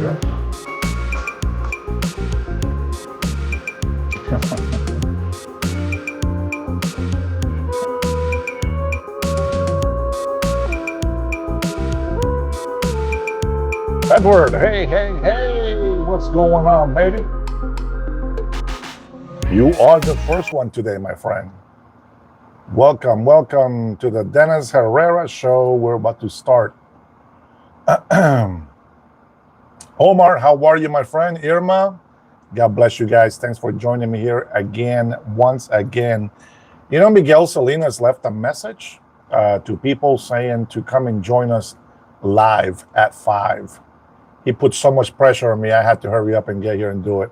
Edward, hey, what's going on, baby? You are the first one today, my friend. Welcome to the Dennis Herrera show. We're about to start. Omar, how are you, my friend? Irma, God bless you guys. Thanks for joining me here again, once again. You know, Miguel Salinas left a message to people saying to come and join us live at 5. He put so much pressure on me, I had to hurry up and get here and do it.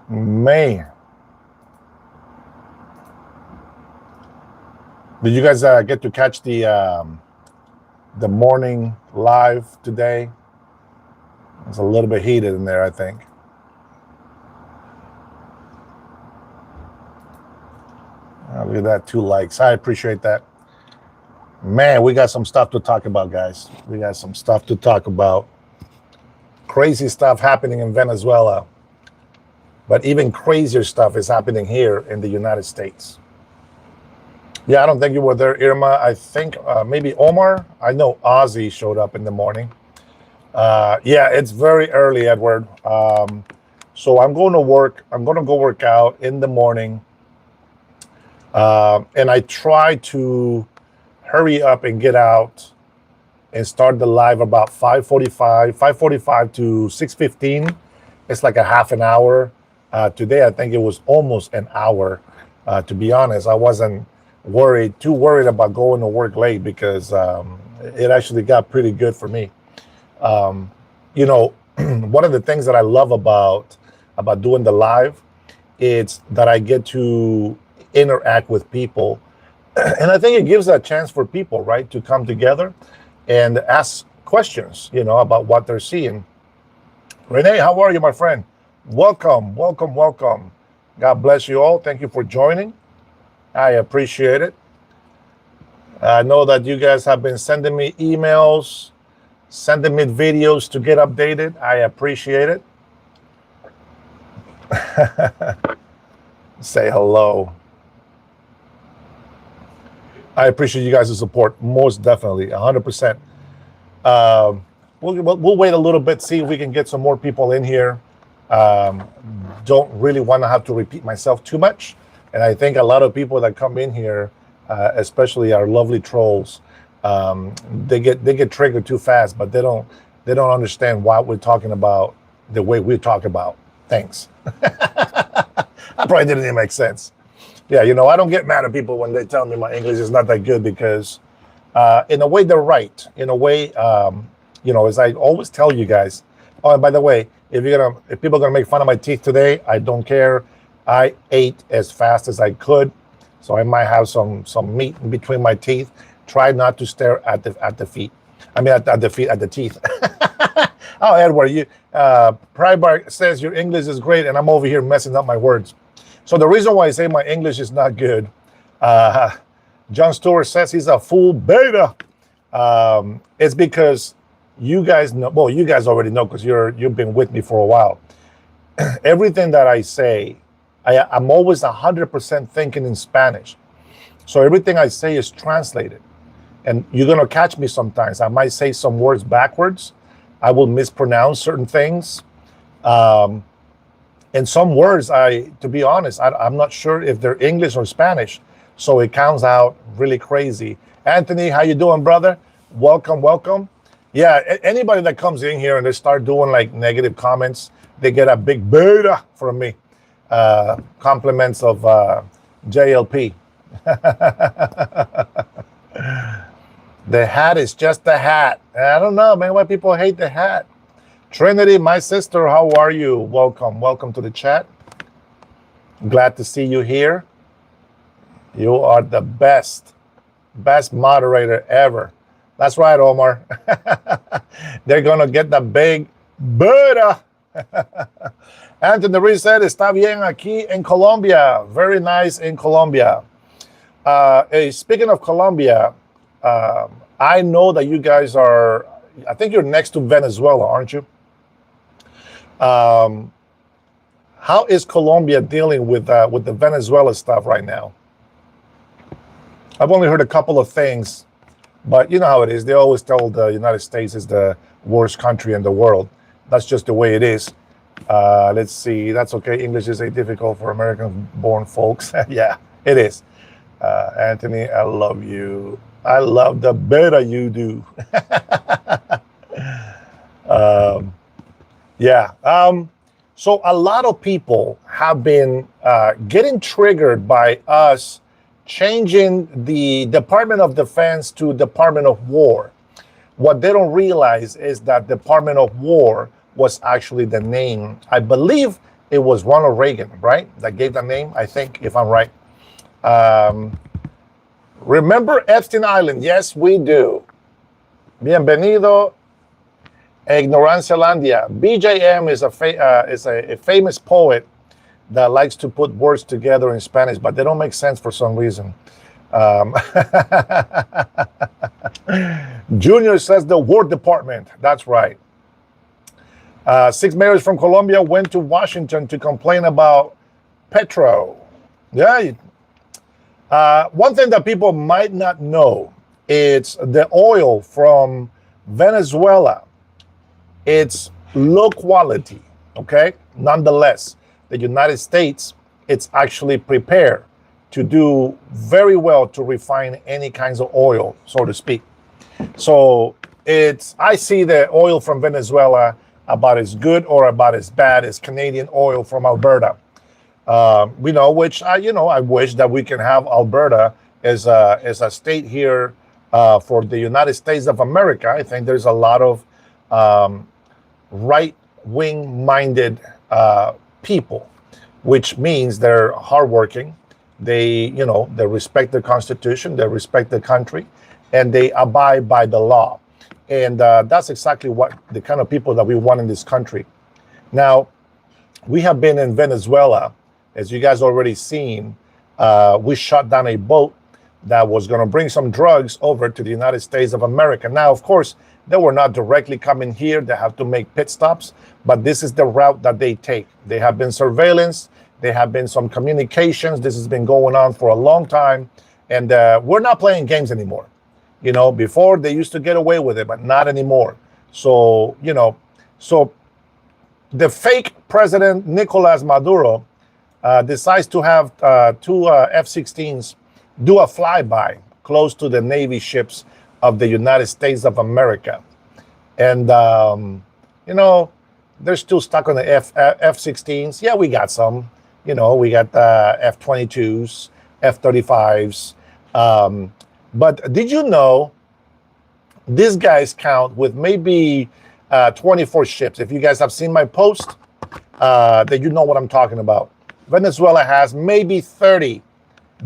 Man. Did you guys get to catch the morning live today? It's a little bit heated in there, I think. Look at that, 2 likes. I appreciate that. Man, we got some stuff to talk about, guys. We got some stuff to talk about. Crazy stuff happening in Venezuela. But even crazier stuff is happening here in the United States. Yeah, I don't think you were there, Irma. I think maybe Omar. I know Ozzy showed up in the morning. Yeah, it's very early, Edward. So I'm going to work. I'm going to go work out in the morning. And I try to hurry up and get out and start the live about 5:45 to 6:15. It's like a half an hour. Today, I think it was almost an hour. To be honest, I wasn't too worried about going to work late because it actually got pretty good for me. You know, one of the things that I love about doing the live, it's that I get to interact with people. And I think it gives a chance for people, right, to come together and ask questions, you know, about what they're seeing. Renee, how are you, my friend? Welcome. God bless you all. Thank you for joining. I appreciate it. I know that you guys have been sending me emails, sending me videos to get updated. I appreciate it. Say hello. I appreciate you guys' support, most definitely, 100%. We'll wait a little bit, see if we can get some more people in here. Don't really want to have to repeat myself too much. And I think a lot of people that come in here, especially our lovely trolls, they get triggered too fast, but they don't understand why we're talking about the way we talk about things. That probably didn't even make sense. Yeah, you know, I don't get mad at people when they tell me my English is not that good because in a way they're right. In a way, you know, as I always tell you guys, oh, and by the way, if people are gonna make fun of my teeth today, I don't care. I ate as fast as I could, so I might have some meat in between my teeth. Try not to stare at the feet. I mean, at the teeth. Oh, Edward, Prybar says your English is great, and I'm over here messing up my words. So the reason why I say my English is not good, John Stewart says he's a full beta. It's because you guys know. Well, you guys already know because you've been with me for a while. Everything that I say, I'm always 100% thinking in Spanish. So everything I say is translated. And you're going to catch me sometimes. I might say some words backwards. I will mispronounce certain things. And some words, to be honest, I'm not sure if they're English or Spanish. So it comes out really crazy. Anthony, how you doing, brother? Welcome. Yeah, anybody that comes in here and they start doing like negative comments, they get a big beta from me. Compliments of JLP. The hat is just a hat. I don't know, man, why people hate the hat. Trinity, my sister, how are you? Welcome to the chat. Glad to see you here. You are the best moderator ever. That's right, Omar. They're gonna get the big Buddha. Anthony Reed said, está bien aquí en Colombia. Very nice in Colombia. Speaking of Colombia, I know that you guys are. I think you're next to Venezuela, aren't you? Um, how is Colombia dealing with the Venezuela stuff right now? I've only heard a couple of things, but you know how it is. They always tell the United States is the worst country in the world. That's just the way it is. Let's see. That's okay. English is a difficult for American-born folks. Yeah, it is. Anthony, I love you. I love the better you do. um, yeah. So a lot of people have been getting triggered by us changing the Department of Defense to Department of War. What they don't realize is that Department of War was actually the name. I believe it was Ronald Reagan, right? That gave the name, I think, if I'm right. Remember Epstein Island? Yes, we do. Bienvenido a Ignorancialandia. BJM is a famous poet that likes to put words together in Spanish, but they don't make sense for some reason. Junior says the War Department. That's right. 6 mayors from Colombia went to Washington to complain about Petro. Yeah. One thing that people might not know is the oil from Venezuela. It's low quality, okay? Nonetheless, the United States, it's actually prepared to do very well to refine any kinds of oil, so to speak. So I see the oil from Venezuela about as good or about as bad as Canadian oil from Alberta. Which I wish that we can have Alberta as a state here for the United States of America. I think there's a lot of right-wing minded people, which means they're hardworking. They respect the Constitution, they respect the country, and they abide by the law. And that's exactly what the kind of people that we want in this country. Now, we have been in Venezuela, as you guys already seen. We shot down a boat that was going to bring some drugs over to the United States of America. Now, of course, they were not directly coming here. They have to make pit stops, but this is the route that they take. They have been surveillance. There have been some communications. This has been going on for a long time, and we're not playing games anymore. Before they used to get away with it, but not anymore. So, so the fake president, Nicolas Maduro, decides to have two F-16s do a flyby close to the Navy ships of the United States of America. And, they're still stuck on the F-16s. Yeah, we got some. We got F-22s, F-35s. But did you know these guys count with maybe 24 ships? If you guys have seen my post, then you know what I'm talking about. Venezuela has maybe 30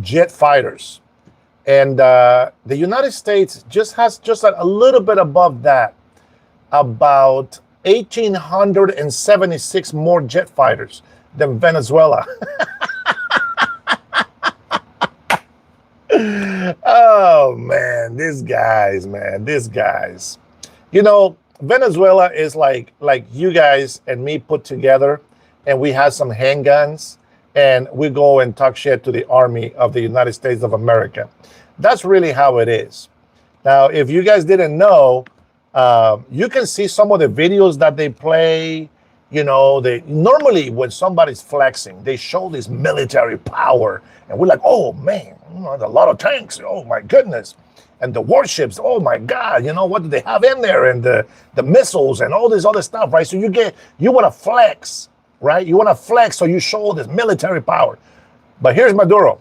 jet fighters. And the United States has a little bit above that, about 1,876 more jet fighters than Venezuela. Oh, man, these guys. Venezuela is like you guys and me put together, and we have some handguns, and we go and talk shit to the army of the United States of America. That's really how it is. Now, if you guys didn't know, you can see some of the videos that they play. They normally, when somebody's flexing, they show this military power, and we're like, oh man, a lot of tanks. Oh my goodness. And the warships, oh my God, what do they have in there? And the missiles and all this other stuff, right? So you want to flex, right? You want to flex, so you show this military power. But here's Maduro.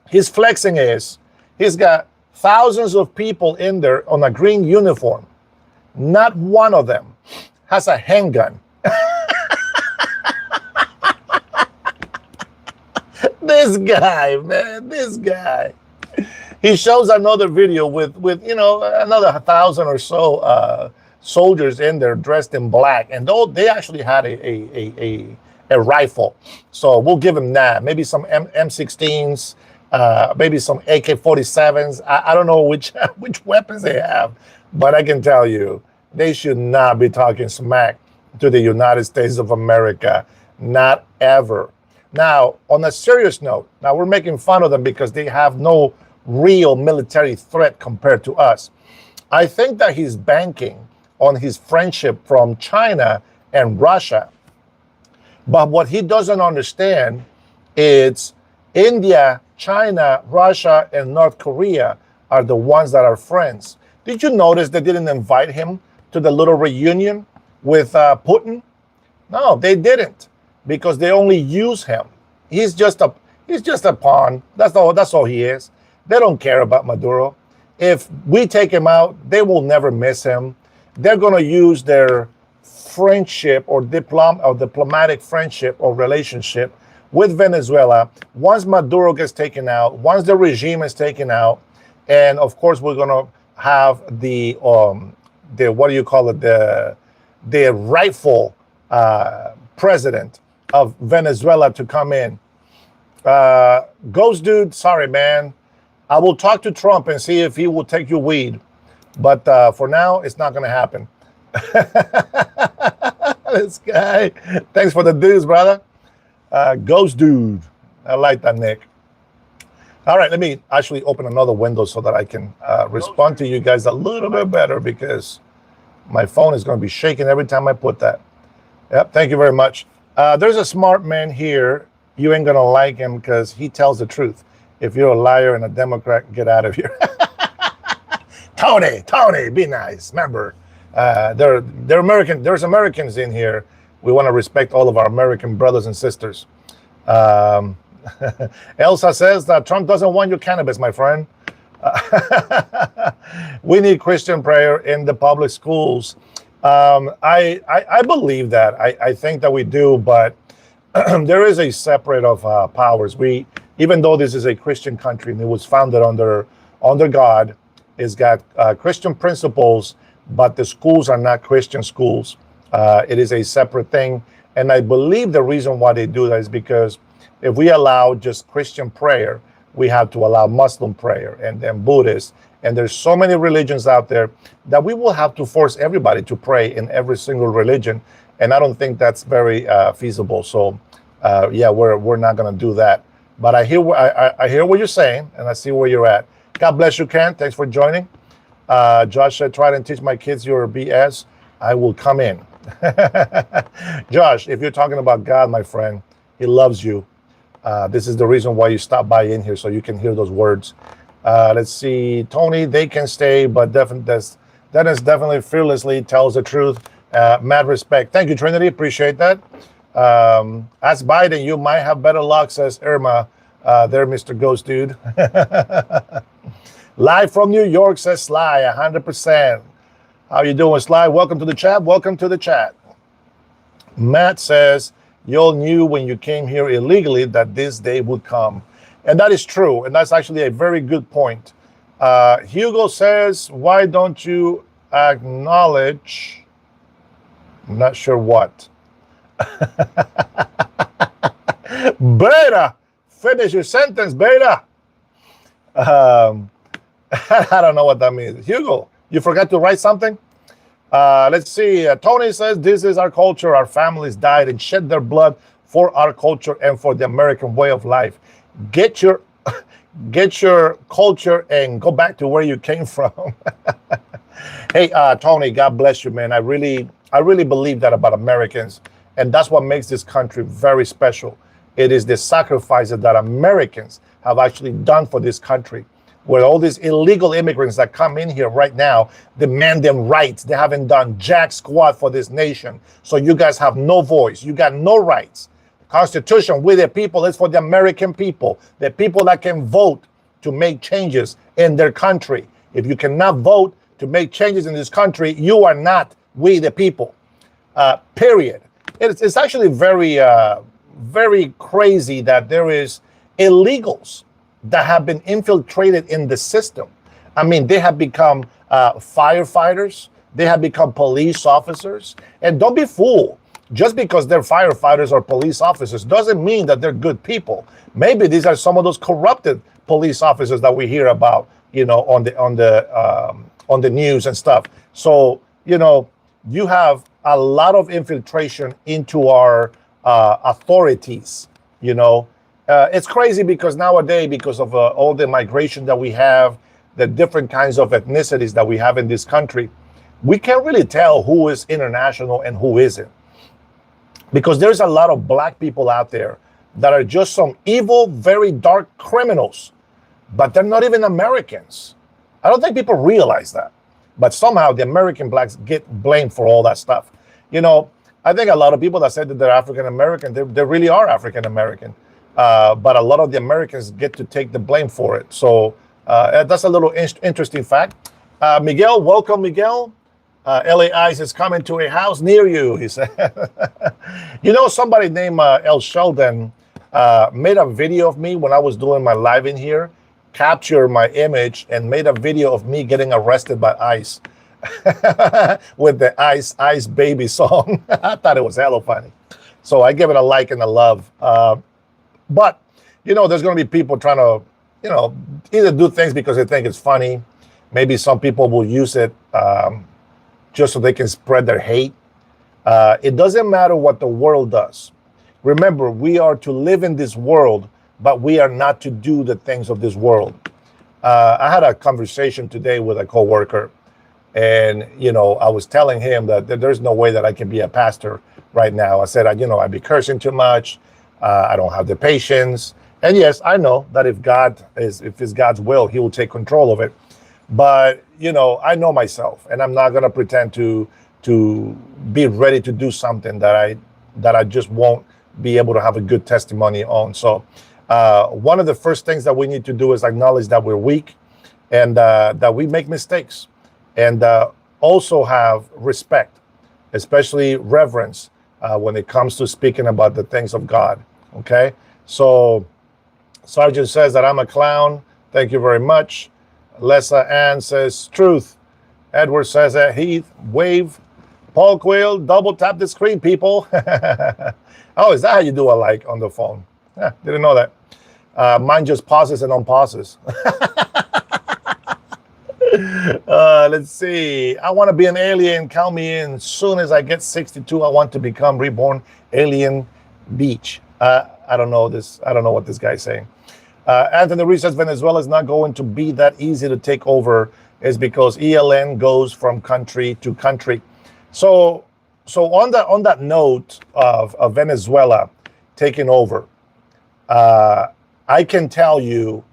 His flexing is, he's got thousands of people in there on a green uniform. Not one of them has a handgun. This guy, man, this guy. He shows another video with another 1,000 or so soldiers in there dressed in black, and they actually had a rifle. So we'll give him that. Maybe some M16s, maybe some AK-47s. I don't know which which weapons they have, but I can tell you, they should not be talking smack to the United States of America. Not ever. Now, on a serious note, now we're making fun of them because they have no real military threat compared to us. I think that he's banking on his friendship from China and Russia. But what he doesn't understand is India, China, Russia, and North Korea are the ones that are friends. Did you notice they didn't invite him to the little reunion with Putin? No, they didn't, because they only use him. He's just a pawn. That's all he is. They don't care about Maduro. If we take him out, they will never miss him. They're going to use their friendship or diplomatic friendship or relationship with Venezuela once Maduro gets taken out, once the regime is taken out, and of course we're going to have the what do you call it, the rightful president of Venezuela to come in. Ghost dude, sorry man, I will talk to Trump and see if he will take your weed, but for now it's not going to happen. This guy, thanks for the dudes, brother. Ghost dude, I like that, Nick. All right, let me actually open another window so that I can respond to you guys a little bit better, because my phone is going to be shaking every time I put that. Yep, thank you very much. There's a smart man here. You ain't going to like him because he tells the truth. If you're a liar and a Democrat, get out of here. Tony, be nice. Remember, they're American. There's Americans in here. We want to respect all of our American brothers and sisters. Elsa says that Trump doesn't want your cannabis, my friend. We need Christian prayer in the public schools. I believe that. I think that we do, but there is a separate of powers. Even though this is a Christian country and it was founded under God, it's got Christian principles, but the schools are not Christian schools. It is a separate thing. And I believe the reason why they do that is because if we allow just Christian prayer, we have to allow Muslim prayer and then Buddhist. And there's so many religions out there that we will have to force everybody to pray in every single religion. And I don't think that's very feasible. So, yeah, we're not going to do that. But I hear what you're saying, and I see where you're at. God bless you, Ken. Thanks for joining. Josh said, try to teach my kids your BS. I will come in. Josh, if you're talking about God, my friend, he loves you. This is the reason why you stop by in here, so you can hear those words. Let's see. Tony, they can stay, but Dennis definitely fearlessly tells the truth. Mad respect. Thank you, Trinity. Appreciate that. Ask Biden, you might have better luck, says Irma. There, Mr. Ghost Dude. Live from New York, says Sly, 100%. How you doing, Sly? Welcome to the chat. Welcome to the chat. Matt says, you all knew when you came here illegally that this day would come. And that is true. And that's actually a very good point. Hugo says, why don't you acknowledge? I'm not sure what. Beta, finish your sentence, Beta. I don't know what that means. Hugo, you forgot to write something? Let's see. Tony says, this is our culture. Our families died and shed their blood for our culture and for the American way of life. Get your culture and go back to where you came from. Hey, Tony, God bless you, man. I really believe that about Americans. And that's what makes this country very special. It is the sacrifices that Americans have actually done for this country. Where all these illegal immigrants that come in here right now demand them rights. They haven't done jack squat for this nation. So you guys have no voice. You got no rights. The Constitution, we the people, is for the American people. The people that can vote to make changes in their country. If you cannot vote to make changes in this country, you are not we the people. Period. It's actually very crazy that there is illegals that have been infiltrated in the system. I mean, they have become firefighters. They have become police officers. And don't be fooled. Just because they're firefighters or police officers doesn't mean that they're good people. Maybe these are some of those corrupted police officers that we hear about, on the news and stuff. So, you have a lot of infiltration into our authorities. It's crazy because nowadays, because of all the migration that we have, the different kinds of ethnicities that we have in this country, we can't really tell who is international and who isn't. Because there's a lot of black people out there that are just some evil, very dark criminals, but they're not even Americans. I don't think people realize that. But somehow the American blacks get blamed for all that stuff. I think a lot of people that said that they're African American, they really are African American. But a lot of the Americans get to take the blame for it. So that's a little interesting fact. Miguel, welcome, Miguel. LA Ice is coming to a house near you, he said. Somebody named El Sheldon made a video of me when I was doing my live in here, captured my image, and made a video of me getting arrested by ICE with the Ice Ice Baby song. I thought it was hella funny. So I give it a like and a love. But, there's going to be people trying to, either do things because they think it's funny. Maybe some people will use it just so they can spread their hate. It doesn't matter what the world does. Remember, we are to live in this world, but we are not to do the things of this world. I had a conversation today with a coworker, and, I was telling him that there's no way that I can be a pastor right now. I said, I'd be cursing too much. I don't have the patience. And yes, I know that if it's God's will, he will take control of it. But, I know myself, and I'm not going to pretend to be ready to do something that I just won't be able to have a good testimony on. So one of the first things that we need to do is acknowledge that we're weak and that we make mistakes, and also have respect, especially reverence when it comes to speaking about the things of God. Okay, so Sergeant says that I'm a clown. Thank you very much. Lessa Ann says truth. Edward says that Heath, wave. Paul Quill, double tap the screen, people. Oh, is that how you do a like on the phone? Didn't know that. Mine just pauses and unpauses. Let's see. I want to be an alien. Count me in. Soon as I get 62, I want to become reborn alien beach. I don't know this. I don't know what this guy's saying. Anthony Reese says Venezuela is not going to be that easy to take over. Is because ELN goes from country to country. So on that note of Venezuela taking over, I can tell you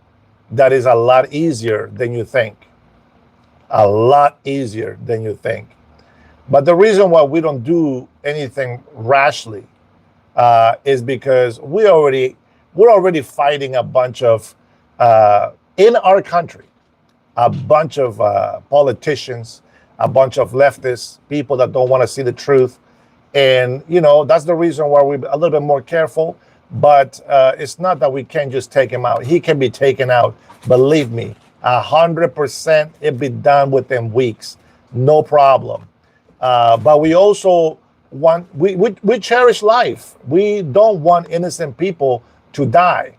that is a lot easier than you think. A lot easier than you think. But the reason why we don't do anything rashly is because we're already fighting a bunch of in our country, a bunch of politicians, a bunch of leftists, people that don't want to see the truth. And, that's the reason why we're a little bit more careful. But it's not that we can't just take him out. He can be taken out. Believe me, 100% it be done within weeks. No problem. But we also we cherish life. We don't want innocent people to die.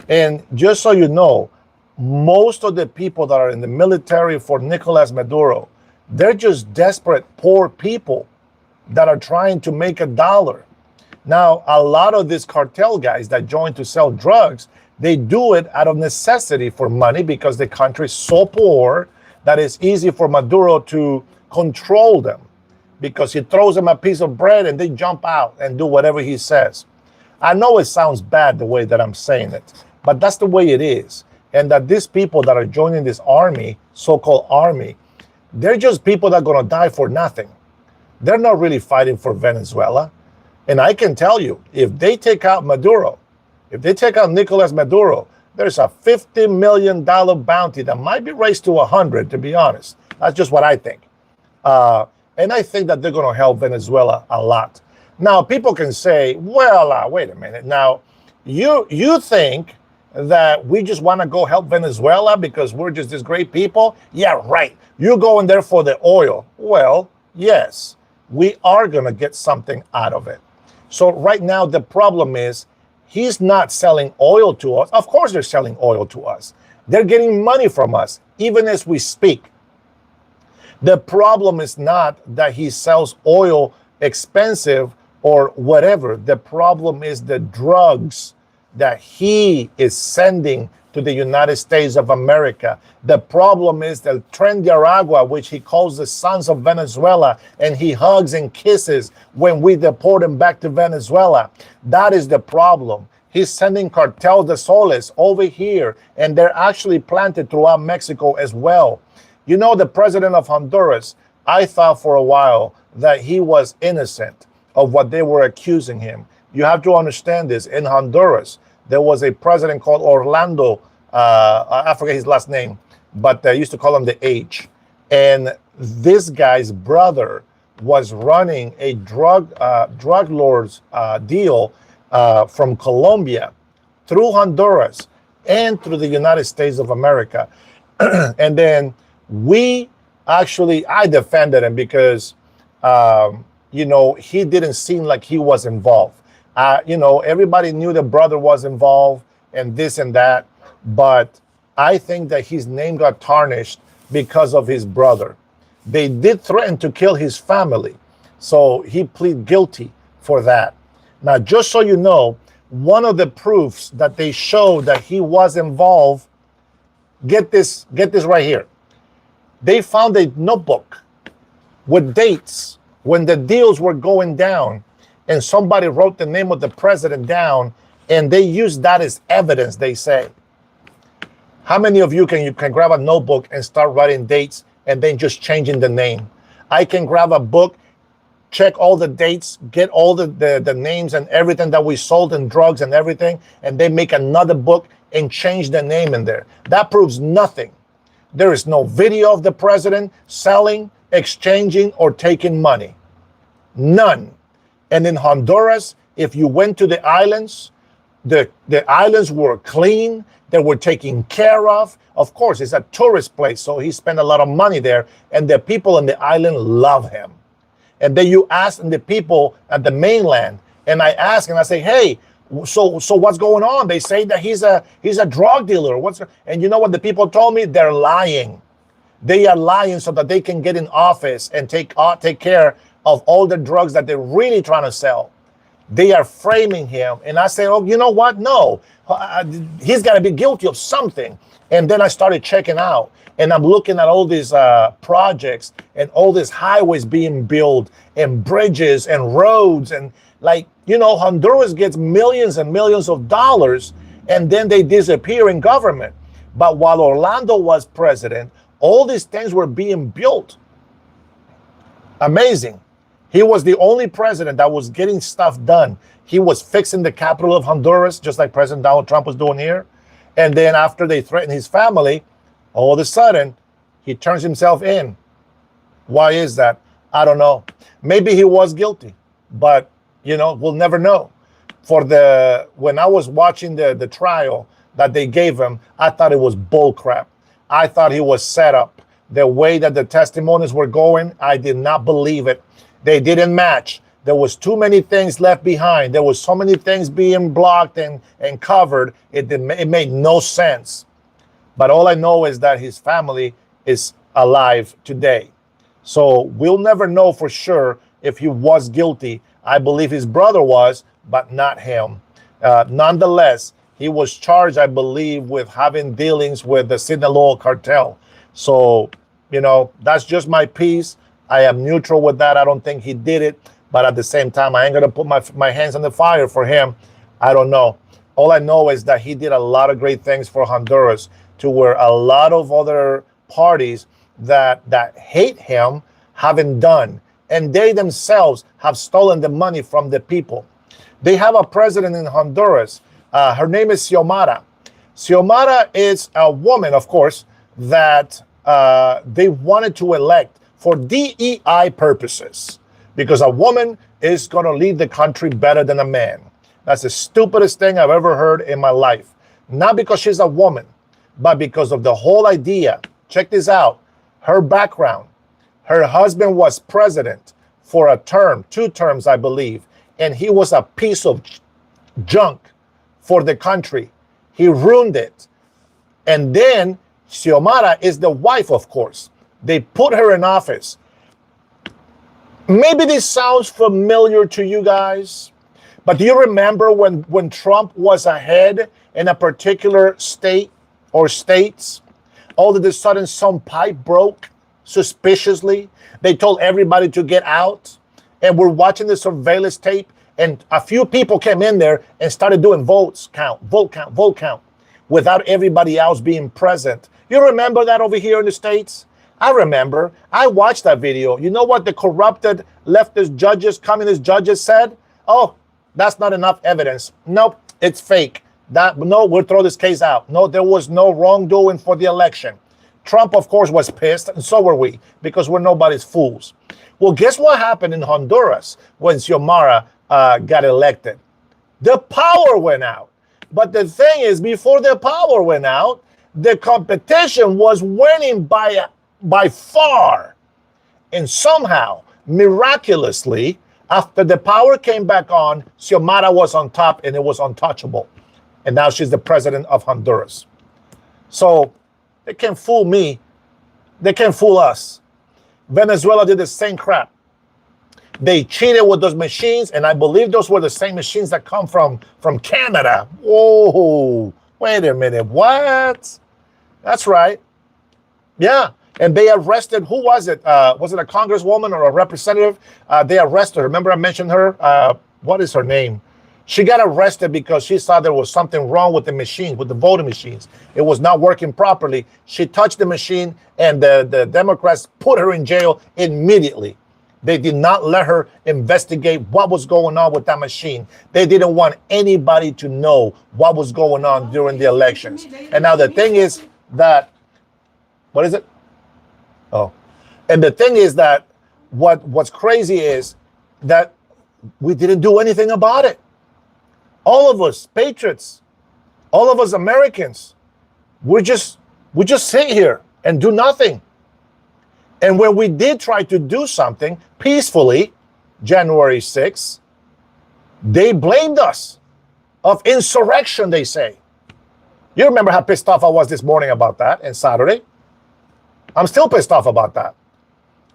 And just so you know, most of the people that are in the military for Nicolas Maduro, they're just desperate, poor people that are trying to make a dollar. Now, a lot of these cartel guys that join to sell drugs, they do it out of necessity for money because the country is so poor that it's easy for Maduro to control them because he throws them a piece of bread and they jump out and do whatever he says. I know it sounds bad the way that I'm saying it, but that's the way it is. And that these people that are joining this army, so-called army, they're just people that are going to die for nothing. They're not really fighting for Venezuela. And I can tell you, if they take out Maduro, if they take out Nicolas Maduro, there's a $50 million bounty that might be raised to 100, to be honest. That's just what I think. And I think that they're going to help Venezuela a lot. Now, people can say, well, wait a minute. Now, you think that we just want to go help Venezuela because we're just these great people? Yeah, right. You're going there for the oil. Well, yes, we are going to get something out of it. So right now, the problem is He's not selling oil to us. Of course they're selling oil to us. They're getting money from us, even as we speak. The problem is not that he sells oil expensive or whatever. The problem is the drugs that he is sending to the United States of America. The problem is the Tren de Aragua, which he calls the sons of Venezuela, and he hugs and kisses when we deport him back to Venezuela. That is the problem. He's sending cartel de soles over here, and they're actually planted throughout Mexico as well. You know, the president of Honduras, I thought for a while that he was innocent of what they were accusing him. You have to understand this. In Honduras, there was a president called Orlando. I forget his last name, but they used to call him the H. And this guy's brother was running a drug lords deal from Colombia through Honduras and through the United States of America. And then I defended him because, he didn't seem like he was involved. Everybody knew the brother was involved and this and that, but I think that his name got tarnished because of his brother. They did threaten to kill his family, so he pleaded guilty for that. Now, just so you know, one of the proofs that they showed that he was involved, get this right here. They found a notebook with dates when the deals were going down, and somebody wrote the name of the president down, and they used that as evidence, they say. How many of you can grab a notebook and start writing dates and then just changing the name? I can grab a book, check all the dates, get all the names and everything that we sold and drugs and everything, and then make another book and change the name in there. That proves nothing. There is no video of the president selling, exchanging, or taking money. None. And in Honduras, if you went to the islands, the islands were clean. They were taken care of. Of course, it's a tourist place, so he spent a lot of money there, and the people on the island love him. And then you ask the people at the mainland, and I ask and I say, hey, so what's going on? They say that he's a drug dealer. And you know what the people told me? They're lying. They are lying so that they can get in office and take care of all the drugs that they're really trying to sell. They are framing him. And I say, oh, you know what? No, he's got to be guilty of something. And then I started checking out, and I'm looking at all these projects and all these highways being built and bridges and roads. And Honduras gets millions and millions of dollars, and then they disappear in government. But while Orlando was president, all these things were being built. Amazing. He was the only president that was getting stuff done. He was fixing the capital of Honduras, just like President Donald Trump was doing here. And then after they threatened his family, all of a sudden, he turns himself in. Why is that? I don't know. Maybe he was guilty, but, we'll never know. When I was watching the trial that they gave him, I thought it was bull crap. I thought he was set up. The way that the testimonies were going, I did not believe it. They didn't match. There was too many things left behind. There was so many things being blocked and covered. It made no sense. But all I know is that his family is alive today. So we'll never know for sure if he was guilty. I believe his brother was, but not him. Nonetheless, he was charged, I believe, with having dealings with the Sinaloa cartel. So, that's just my piece. I am neutral with that. I don't think he did it. But at the same time, I ain't going to put my hands on the fire for him. I don't know. All I know is that he did a lot of great things for Honduras, to where a lot of other parties that hate him haven't done. And they themselves have stolen the money from the people. They have a president in Honduras. Her name is Xiomara. Xiomara is a woman, of course, that they wanted to elect for DEI purposes, because a woman is going to lead the country better than a man. That's the stupidest thing I've ever heard in my life. Not because she's a woman, but because of the whole idea. Check this out. Her background. Her husband was president for a term, 2 terms, I believe, and he was a piece of junk. for the country. He ruined it. And then Xiomara is the wife, of course. They put her in office. Maybe this sounds familiar to you guys, but do you remember when Trump was ahead in a particular state or states? All of a sudden, some pipe broke suspiciously. They told everybody to get out. And we're watching the surveillance tape, and a few people came in there and started doing vote count, without everybody else being present. You remember that over here in the States? I remember. I watched that video. You know what the corrupted leftist judges, communist judges said? Oh, that's not enough evidence. Nope, it's fake. No, we'll throw this case out. No, there was no wrongdoing for the election. Trump, of course, was pissed, and so were we, because we're nobody's fools. Well, guess what happened in Honduras when Xiomara got elected? The power went out. But the thing is, before the power went out, the competition was winning by far. And somehow, miraculously, after the power came back on, Xiomara was on top and it was untouchable. And now she's the president of Honduras. So they can't fool me. They can't fool us. Venezuela did the same crap. They cheated with those machines, and I believe those were the same machines that come from Canada. Whoa, wait a minute, what? That's right. Yeah, and they arrested, who was it? Was it a congresswoman or a representative? They arrested her. Remember I mentioned her? What is her name? She got arrested because she saw there was something wrong with the machine, with the voting machines. It was not working properly. She touched the machine, and the Democrats put her in jail immediately. They did not let her investigate what was going on with that machine. They didn't want anybody to know what was going on during the elections. And now the thing is that, what is it? Oh, and the thing is that what's crazy is that we didn't do anything about it. All of us patriots, all of us Americans, we just sit here and do nothing. And when we did try to do something peacefully, January 6th, they blamed us of insurrection, they say. You remember how pissed off I was this morning about that, and Saturday? I'm still pissed off about that.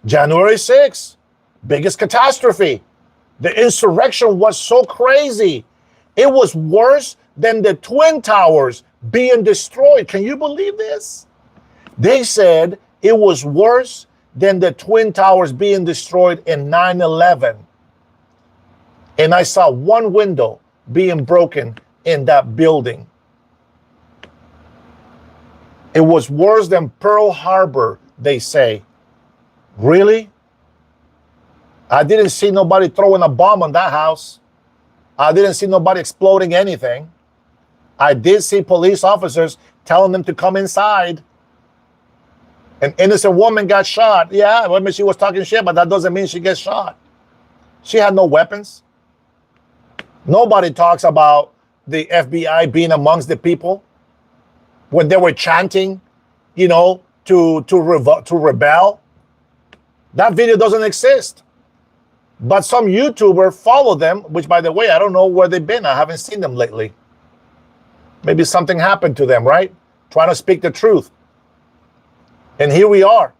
January 6th, biggest catastrophe. The insurrection was so crazy. It was worse than the Twin Towers being destroyed. Can you believe this? They said it was worse than the Twin Towers being destroyed in 9/11. And I saw one window being broken in that building. It was worse than Pearl Harbor, they say. Really? I didn't see nobody throwing a bomb on that house. I didn't see nobody exploding anything. I did see police officers telling them to come inside. An innocent woman got shot. Yeah, I mean, she was talking shit, but that doesn't mean she gets shot. She had no weapons. Nobody talks about the FBI being amongst the people when they were chanting, you know, to rebel. That video doesn't exist. But some YouTuber followed them, which, by the way, I don't know where they've been. I haven't seen them lately. Maybe something happened to them, right? Trying to speak the truth. And here we are.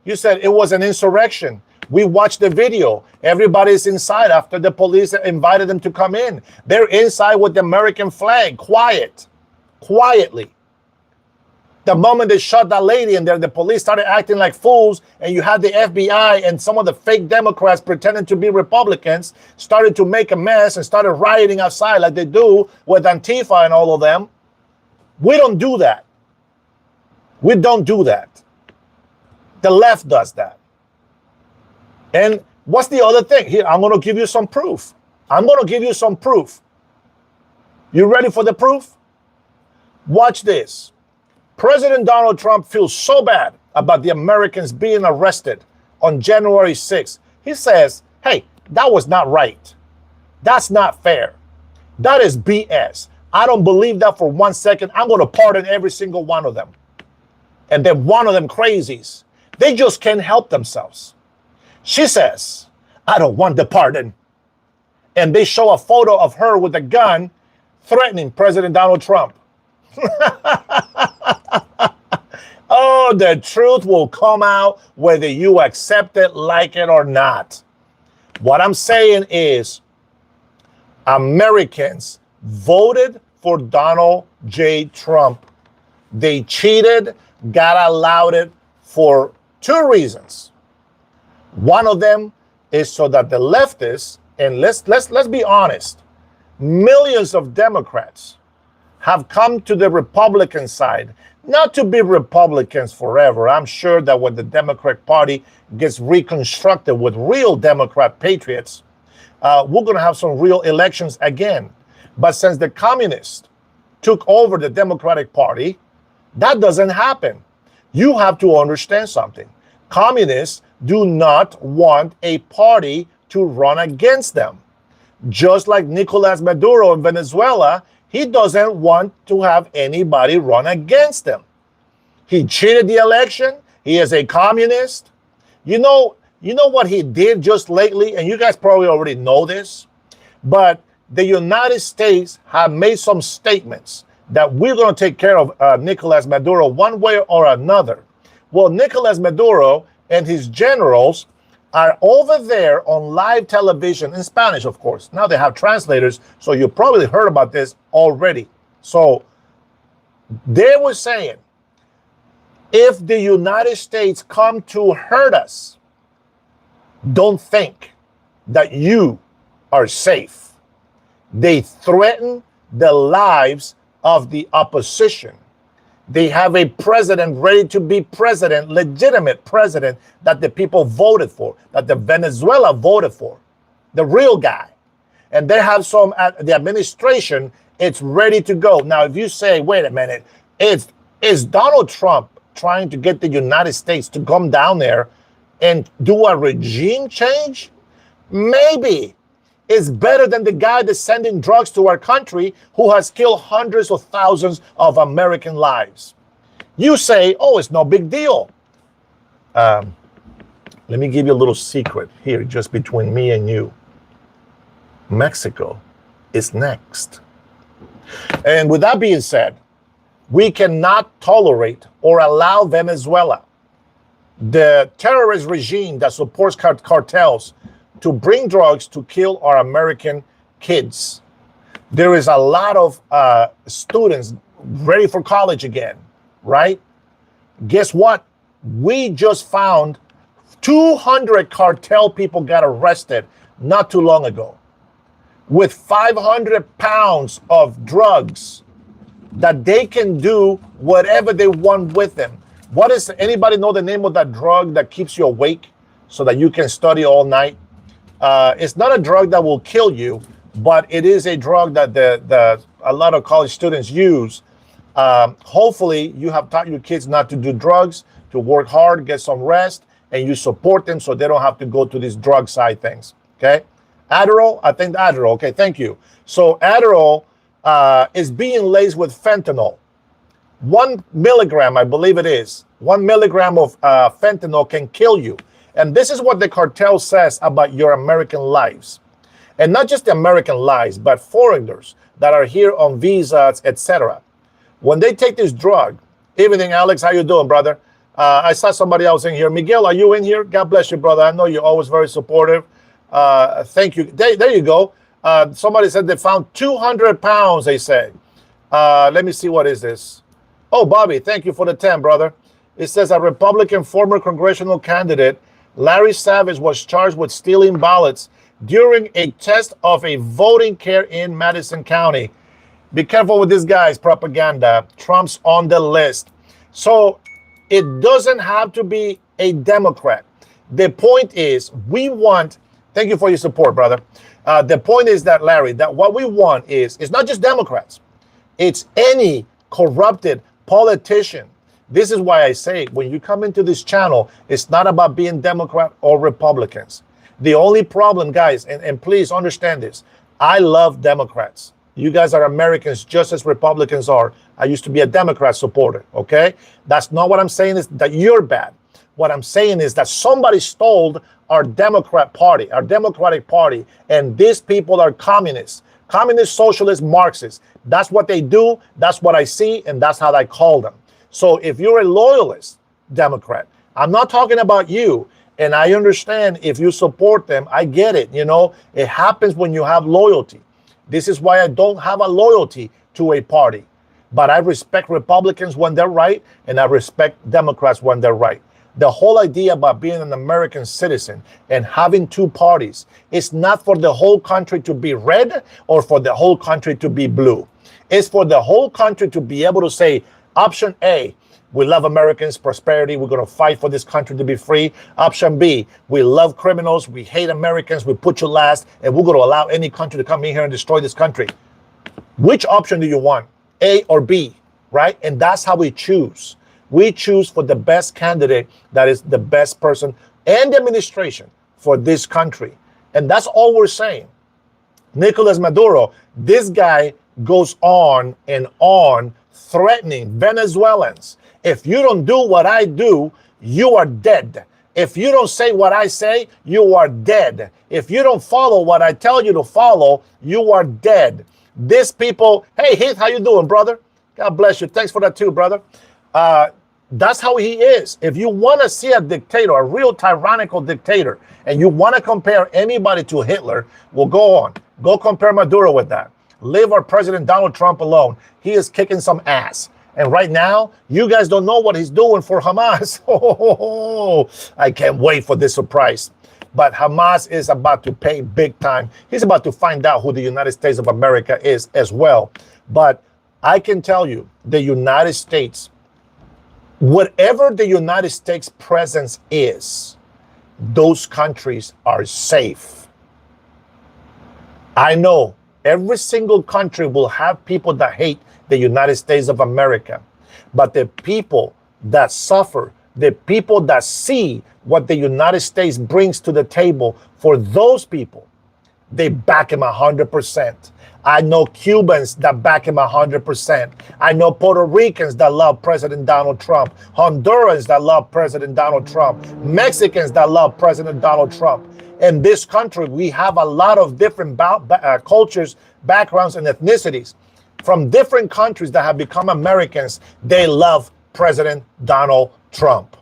You said it was an insurrection. We watched the video. Everybody's inside after the police invited them to come in. They're inside with the American flag, quietly. The moment they shot that lady in there, the police started acting like fools, and you had the FBI and some of the fake Democrats pretending to be Republicans started to make a mess and started rioting outside like they do with Antifa and all of them. We don't do that. We don't do that. The left does that. And what's the other thing? Here, I'm going to give you some proof. You ready for the proof? Watch this. President Donald Trump feels so bad about the Americans being arrested on January 6th. He says, hey, that was not right. That's not fair. That is BS. I don't believe that for 1 second. I'm going to pardon every single one of them. And then one of them crazies, they just can't help themselves. She says, I don't want the pardon. And they show a photo of her with a gun threatening President Donald Trump. Oh, the truth will come out whether you accept it, like it, or not. What I'm saying is Americans voted for Donald J. Trump. They cheated, got allowed it for two reasons. One of them is so that the leftists, and let's be honest, millions of Democrats have come to the Republican side, not to be Republicans forever. I'm sure that when the Democratic Party gets reconstructed with real Democrat patriots, we're going to have some real elections again. But since the communists took over the Democratic Party, that doesn't happen. You have to understand something. Communists do not want a party to run against them. Just like Nicolas Maduro in Venezuela, he doesn't want to have anybody run against him. He cheated the election. He is a communist. You know what he did just lately, and you guys probably already know this, but the United States have made some statements that we're going to take care of Nicolas Maduro one way or another. Well, Nicolas Maduro and his generals are over there on live television in Spanish, of course. Now they have translators, so you probably heard about this already. So they were saying, if the United States come to hurt us, don't think that you are safe. They threaten the lives of the opposition. They have a president ready to be president, legitimate president that the people voted for, that the Venezuela voted for, the real guy. And they have some at the administration, it's ready to go. Now, if you say, wait a minute, is Donald Trump trying to get the United States to come down there and do a regime change? Maybe. It's better than the guy that's sending drugs to our country who has killed hundreds of thousands of American lives. You say, oh, it's no big deal. Let me give you a little secret here, just between me and you. Mexico is next. And with that being said, we cannot tolerate or allow Venezuela, the terrorist regime that supports cartels, to bring drugs to kill our American kids. There is a lot of students ready for college again, right? Guess what? We just found 200 cartel people got arrested not too long ago with 500 pounds of drugs that they can do whatever they want with them. What is, anybody know the name of that drug that keeps you awake so that you can study all night? It's not a drug that will kill you, but it is a drug that a lot of college students use. Hopefully, you have taught your kids not to do drugs, to work hard, get some rest, and you support them so they don't have to go to these drug side things. Okay, Adderall. I think Adderall. Okay, thank you. So Adderall is being laced with fentanyl. 1 milligram, I believe it is. 1 milligram of fentanyl can kill you. And this is what the cartel says about your American lives. And not just the American lives, but foreigners that are here on visas, etc. When they take this drug, evening, Alex, how you doing, brother? I saw somebody else in here. Miguel, are you in here? God bless you, brother. I know you're always very supportive. Thank you. There you go. Somebody said they found 200 pounds, they say. Let me see, what is this? Oh, Bobby, thank you for the 10, brother. It says a Republican former congressional candidate, Larry Savage, was charged with stealing ballots during a test of a voting care in Madison County. Be careful with this guy's propaganda. Trump's on the list. So it doesn't have to be a Democrat. The point is, we want, thank you for your support, brother. The point is that, Larry, that what we want is, it's not just Democrats. It's any corrupted politician. This is why I say, when you come into this channel, it's not about being Democrat or Republicans. The only problem, guys, and please understand this, I love Democrats. You guys are Americans just as Republicans are. I used to be a Democrat supporter, okay? That's not what I'm saying, is that you're bad. What I'm saying is that somebody stole our Democratic Party, and these people are communists. Communist, socialist, Marxist. That's what they do. That's what I see. And that's how I call them. So if you're a loyalist Democrat, I'm not talking about you. And I understand if you support them, I get it. You know, it happens when you have loyalty. This is why I don't have a loyalty to a party. But I respect Republicans when they're right, and I respect Democrats when they're right. The whole idea about being an American citizen and having two parties is not for the whole country to be red or for the whole country to be blue. It's for the whole country to be able to say, option A, we love Americans, prosperity, we're going to fight for this country to be free. Option B, we love criminals, we hate Americans, we put you last, and we're going to allow any country to come in here and destroy this country. Which option do you want, A or B, right? And that's how we choose. We choose for the best candidate that is the best person and administration for this country. And that's all we're saying. Nicolas Maduro, this guy goes on and on threatening Venezuelans. If you don't do what I do, you are dead. If you don't say what I say, you are dead. If you don't follow what I tell you to follow, you are dead. These people, hey, Heath, how you doing, brother? God bless you. Thanks for that too, brother. That's how he is. If you want to see a dictator, a real tyrannical dictator, and you want to compare anybody to Hitler, well, go on. Go compare Maduro with that. Leave our President Donald Trump alone. He is kicking some ass. And right now, you guys don't know what he's doing for Hamas. Oh, I can't wait for this surprise. But Hamas is about to pay big time. He's about to find out who the United States of America is as well. But I can tell you, the United States, whatever the United States presence is, those countries are safe. I know every single country will have people that hate the United States of America, but the people that suffer, the people that see what the United States brings to the table, for those people, they back him 100%. I know Cubans that back him 100%. I know Puerto Ricans that love President Donald Trump. Hondurans that love President Donald Trump. Mexicans that love President Donald Trump. In this country, we have a lot of different cultures, backgrounds, and ethnicities from different countries that have become Americans. They love President Donald Trump.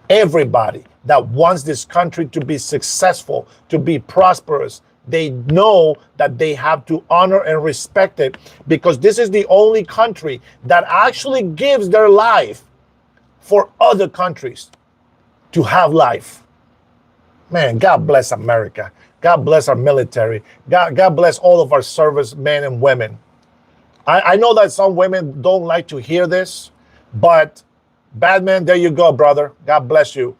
Everybody that wants this country to be successful, to be prosperous, they know that they have to honor and respect it, because this is the only country that actually gives their life for other countries to have life. Man, God bless America. God bless our military. God bless all of our servicemen and women. I know that some women don't like to hear this, but Batman, there you go, brother. God bless you.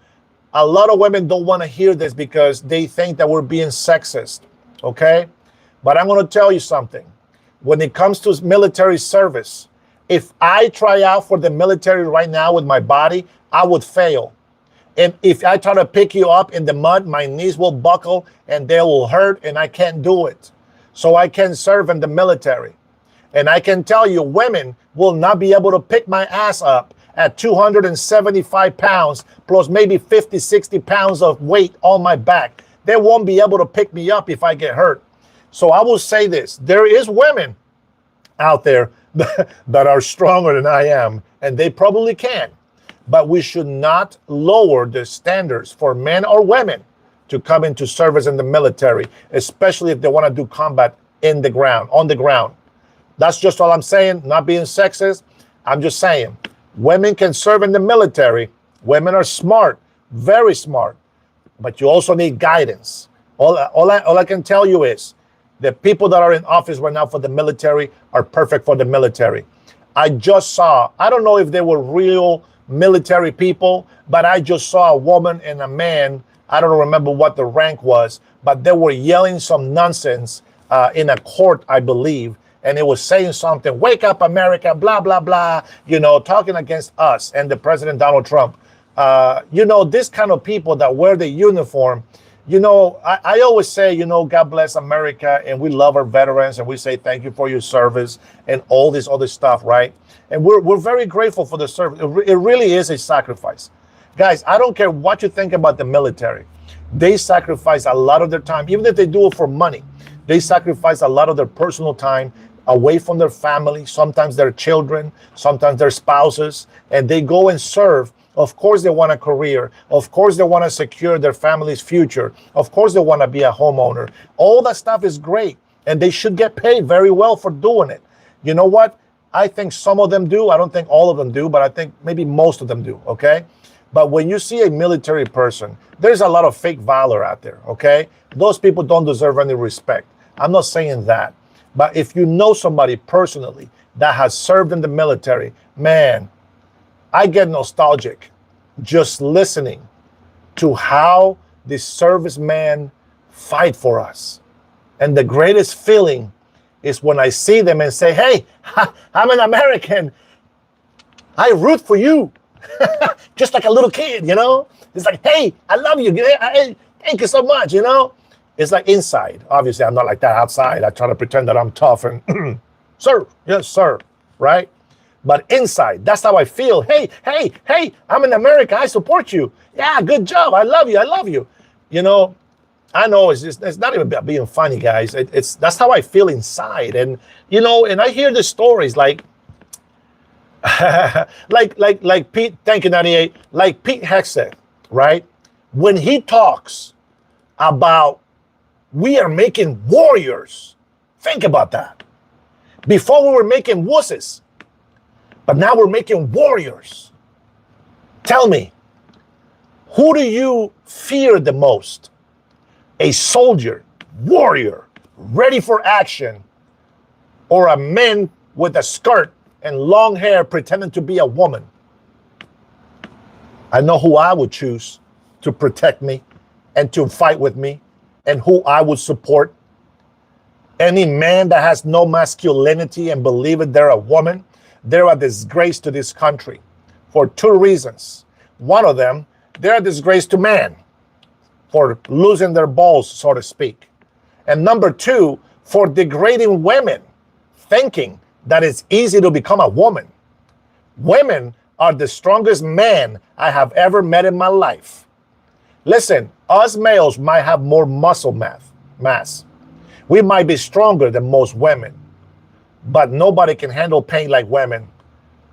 A lot of women don't want to hear this because they think that we're being sexist, okay? But I'm going to tell you something. When it comes to military service, if I try out for the military right now with my body, I would fail. And if I try to pick you up in the mud, my knees will buckle and they will hurt, and I can't do it. So I can serve in the military. And I can tell you, women will not be able to pick my ass up at 275 pounds, plus maybe 50, 60 pounds of weight on my back. They won't be able to pick me up if I get hurt. So I will say this, there is women out there that are stronger than I am, and they probably can. But we should not lower the standards for men or women to come into service in the military, especially if they want to do combat in the ground, on the ground. That's just all I'm saying, not being sexist. I'm just saying, women can serve in the military. Women are smart, very smart, but you also need guidance. All I can tell you is the people that are in office right now for the military are perfect for the military. I just saw, I don't know if they were real military people, but I just saw a woman and a man, I don't remember what the rank was, but they were yelling some nonsense in a court, I believe, and it was saying something, wake up America, blah, blah, blah, you know, talking against us and the President Donald Trump. You know, this kind of people that wear the uniform, you know, I always say, you know, God bless America, and we love our veterans, and we say thank you for your service and all this other stuff, right? And we're very grateful for the service. It really is a sacrifice. Guys, I don't care what you think about the military. They sacrifice a lot of their time, even if they do it for money. They sacrifice a lot of their personal time away from their family, sometimes their children, sometimes their spouses, and they go and serve. Of course, they want a career. Of course, they want to secure their family's future. Of course, they want to be a homeowner. All that stuff is great, and they should get paid very well for doing it. You know what? I think some of them do. I don't think all of them do, but I think maybe most of them do, okay? But when you see a military person, there's a lot of fake valor out there, okay? Those people don't deserve any respect. I'm not saying that. But if you know somebody personally that has served in the military, man, I get nostalgic just listening to how the servicemen fight for us. And the greatest feeling is when I see them and say, hey, I'm an American. I root for you. Just like a little kid, you know? It's like, hey, I love you. Thank you so much, you know? It's like inside. Obviously, I'm not like that outside. I try to pretend that I'm tough and, sir, yes, sir, right? But inside, that's how I feel. Hey, I'm in America. I support you. Yeah, good job. I love you. You know, I know it's not even about being funny, guys. That's how I feel inside. And, you know, and I hear the stories like Pete, thank you, 98, like Pete Hegseth, right? When he talks about we are making warriors, think about that. Before we were making wusses, but now we're making warriors. Tell me, who do you fear the most? A soldier, warrior, ready for action, or a man with a skirt and long hair pretending to be a woman? I know who I would choose to protect me and to fight with me, and who I would support. Any man that has no masculinity and believe it, they're a woman, they're a disgrace to this country for two reasons. One of them, they're a disgrace to man for losing their balls, so to speak. And number two, for degrading women, thinking that it's easy to become a woman. Women are the strongest men I have ever met in my life. Listen, us males might have more muscle mass. We might be stronger than most women, but nobody can handle pain like women.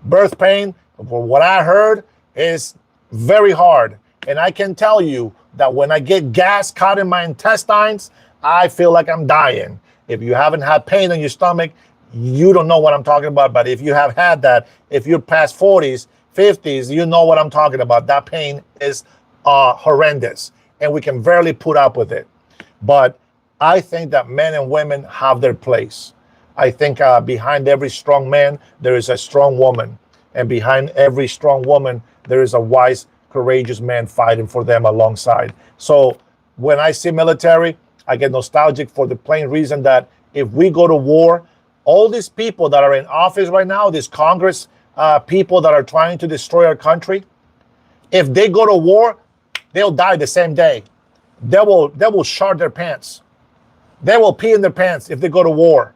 Birth pain, from what I heard, is very hard. And I can tell you that when I get gas caught in my intestines, I feel like I'm dying. If you haven't had pain in your stomach, you don't know what I'm talking about. But if you have had that, if you're past 40s, 50s, you know what I'm talking about. That pain is horrendous, and we can barely put up with it. But I think that men and women have their place. I think behind every strong man, there is a strong woman. And behind every strong woman, there is a wise, courageous man fighting for them alongside. So when I see military, I get nostalgic for the plain reason that if we go to war, all these people that are in office right now, these Congress people that are trying to destroy our country, if they go to war, they'll die the same day. They will shart their pants. They will pee in their pants if they go to war.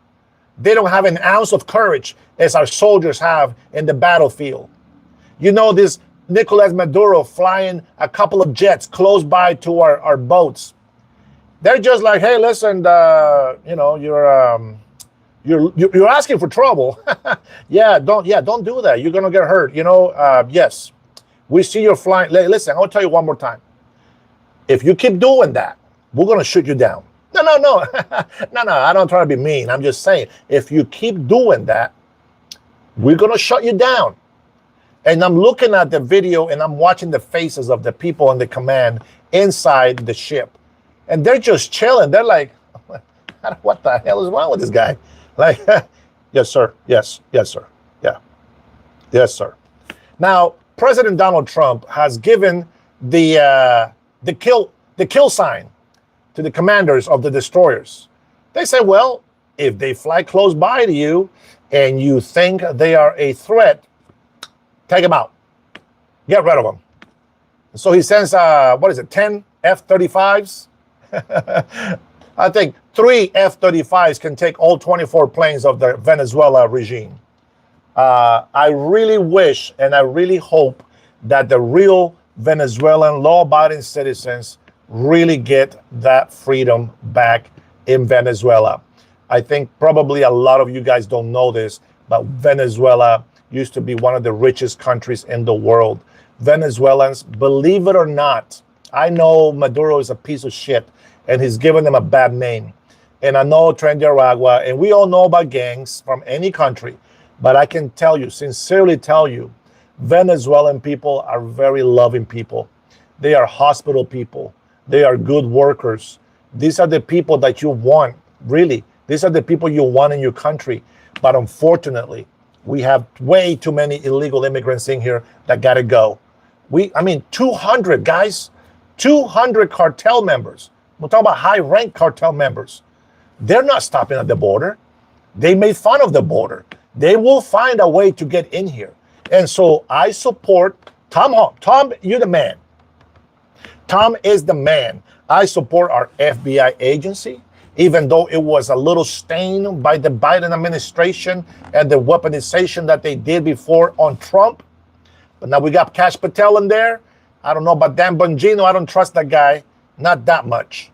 They don't have an ounce of courage as our soldiers have in the battlefield. You know, this Nicolas Maduro flying a couple of jets close by to our boats. They're just like, hey, listen, you know, you're asking for trouble. Don't do that. You're gonna get hurt. You know, yes, we see you're flying. Listen, I'll tell you one more time. If you keep doing that, we're gonna shoot you down. No. No. I don't try to be mean. I'm just saying, if you keep doing that, we're gonna shut you down. And I'm looking at the video and I'm watching the faces of the people in the command inside the ship, and they're just chilling. They're like, what the hell is wrong with this guy? Like, yes, sir. Yes, sir. Yeah. Yes, sir. Now, President Donald Trump has given the kill sign to the commanders of the destroyers. They say, well, if they fly close by to you and you think they are a threat, take them out. Get rid of them. So he sends, 10 F-35s? I think 3 F-35s can take all 24 planes of the Venezuela regime. I really wish and I really hope that the real Venezuelan law-abiding citizens really get that freedom back in Venezuela. I think probably a lot of you guys don't know this, but Venezuela used to be one of the richest countries in the world. Venezuelans, believe it or not, I know Maduro is a piece of shit and he's given them a bad name. And I know Tren de Aragua, and we all know about gangs from any country. But I can tell you, sincerely tell you, Venezuelan people are very loving people. They are hospital people. They are good workers. These are the people that you want, really. These are the people you want in your country. But unfortunately, we have way too many illegal immigrants in here that got to go. 200 guys, 200 cartel members. We're talking about high-ranked cartel members. They're not stopping at the border. They made fun of the border. They will find a way to get in here. And so I support Tom Home. Tom, you're the man. Tom is the man. I support our FBI agency, even though it was a little stained by the Biden administration and the weaponization that they did before on Trump. But now we got Kash Patel in there. I don't know about Dan Bongino. I don't trust that guy. Not that much.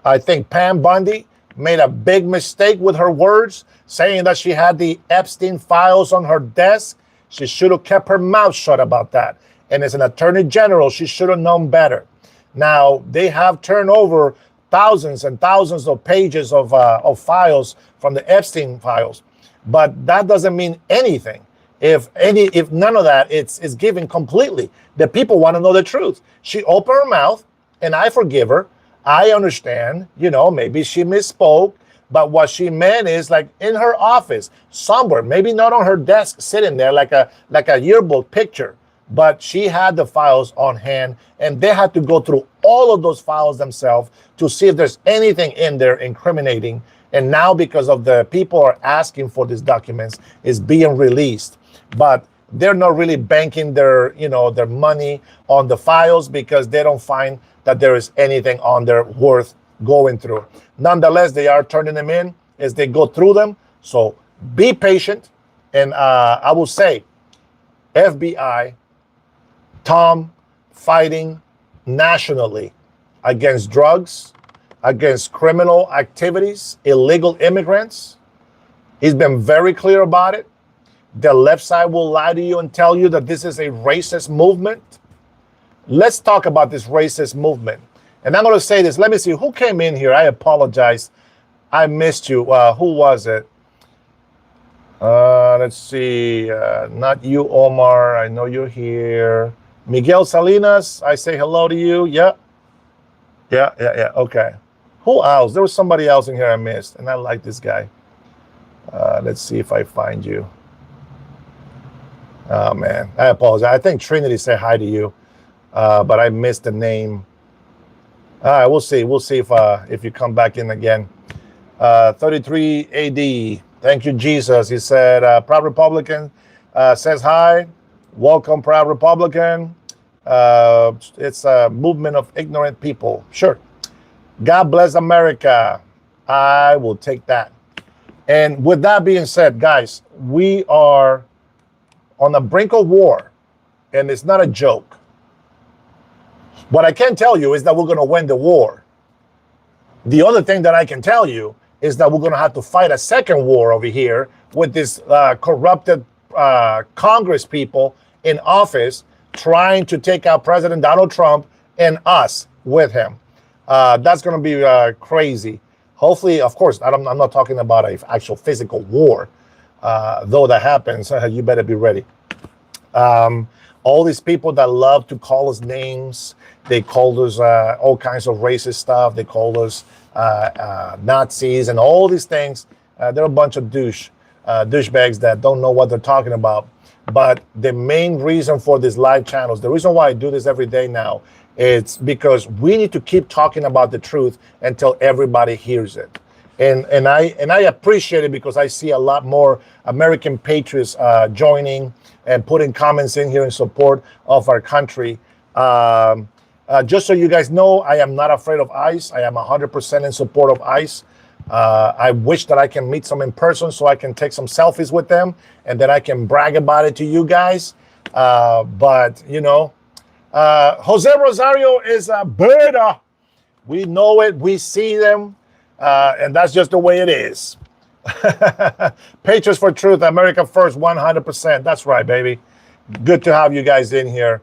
I think Pam Bundy made a big mistake with her words, saying that she had the Epstein files on her desk. She should have kept her mouth shut about that. And as an attorney general, she should have known better. Now, they have turned over thousands and thousands of pages of files from the Epstein files. But that doesn't mean anything. If none of that, it's given completely. The people want to know the truth. She opened her mouth, and I forgive her. I understand, maybe she misspoke, but what she meant is like in her office, somewhere, maybe not on her desk, sitting there like a yearbook picture, but she had the files on hand, and they had to go through all of those files themselves to see if there's anything in there incriminating. And now, because of the people are asking for these documents, is being released. But they're not really banking their money on the files because they don't find that there is anything on there worth going through. Nonetheless, they are turning them in as they go through them. So be patient. And I will say, FBI, Tom, fighting nationally against drugs, against criminal activities, illegal immigrants. He's been very clear about it. The left side will lie to you and tell you that this is a racist movement. Let's talk about this racist movement. And I'm going to say this. Let me see. Who came in here? I apologize. I missed you. Who was it? Let's see. Not you, Omar. I know you're here. Miguel Salinas, I say hello to you. Yeah. Okay. Who else? There was somebody else in here I missed, and I like this guy. Let's see if I find you. Oh, man. I apologize. I think Trinity said hi to you. But I missed the name. All right, we'll see. We'll see if you come back in again. 33 AD. Thank you, Jesus. He said, Proud Republican says hi. Welcome, Proud Republican. It's a movement of ignorant people. Sure. God bless America. I will take that. And with that being said, guys, we are on the brink of war, and it's not a joke. What I can tell you is that we're going to win the war. The other thing that I can tell you is that we're going to have to fight a second war over here with this corrupted Congress people in office trying to take out President Donald Trump and us with him. That's going to be crazy. Hopefully, of course, I'm not talking about an actual physical war. Though that happens, you better be ready. All these people that love to call us names, they call us all kinds of racist stuff. They call us Nazis and all these things. They're a bunch of douchebags that don't know what they're talking about. But the main reason for these live channels, the reason why I do this every day now, it's because we need to keep talking about the truth until everybody hears it. And I appreciate it because I see a lot more American patriots joining and putting comments in here in support of our country. Just so you guys know, I am not afraid of ICE. I am 100% in support of ICE. I wish that I can meet some in person so I can take some selfies with them and then I can brag about it to you guys. But, Jose Rosario is a bird. We know it. We see them. And that's just the way it is. Patriots for Truth, America First, 100%. That's right, baby. Good to have you guys in here.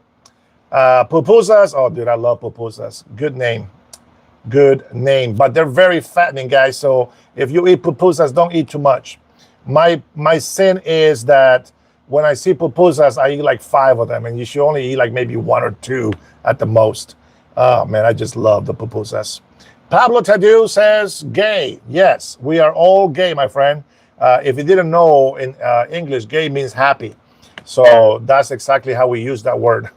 Pupusas. Oh, dude, I love pupusas. Good name. Good name. But they're very fattening, guys. So if you eat pupusas, don't eat too much. My sin is that when I see pupusas, I eat like 5 of them, and you should only eat like maybe 1 or 2 at the most. Oh, man, I just love the pupusas. Pablo Tadu says, gay. Yes, we are all gay, my friend. If you didn't know, in English, gay means happy. So that's exactly how we use that word.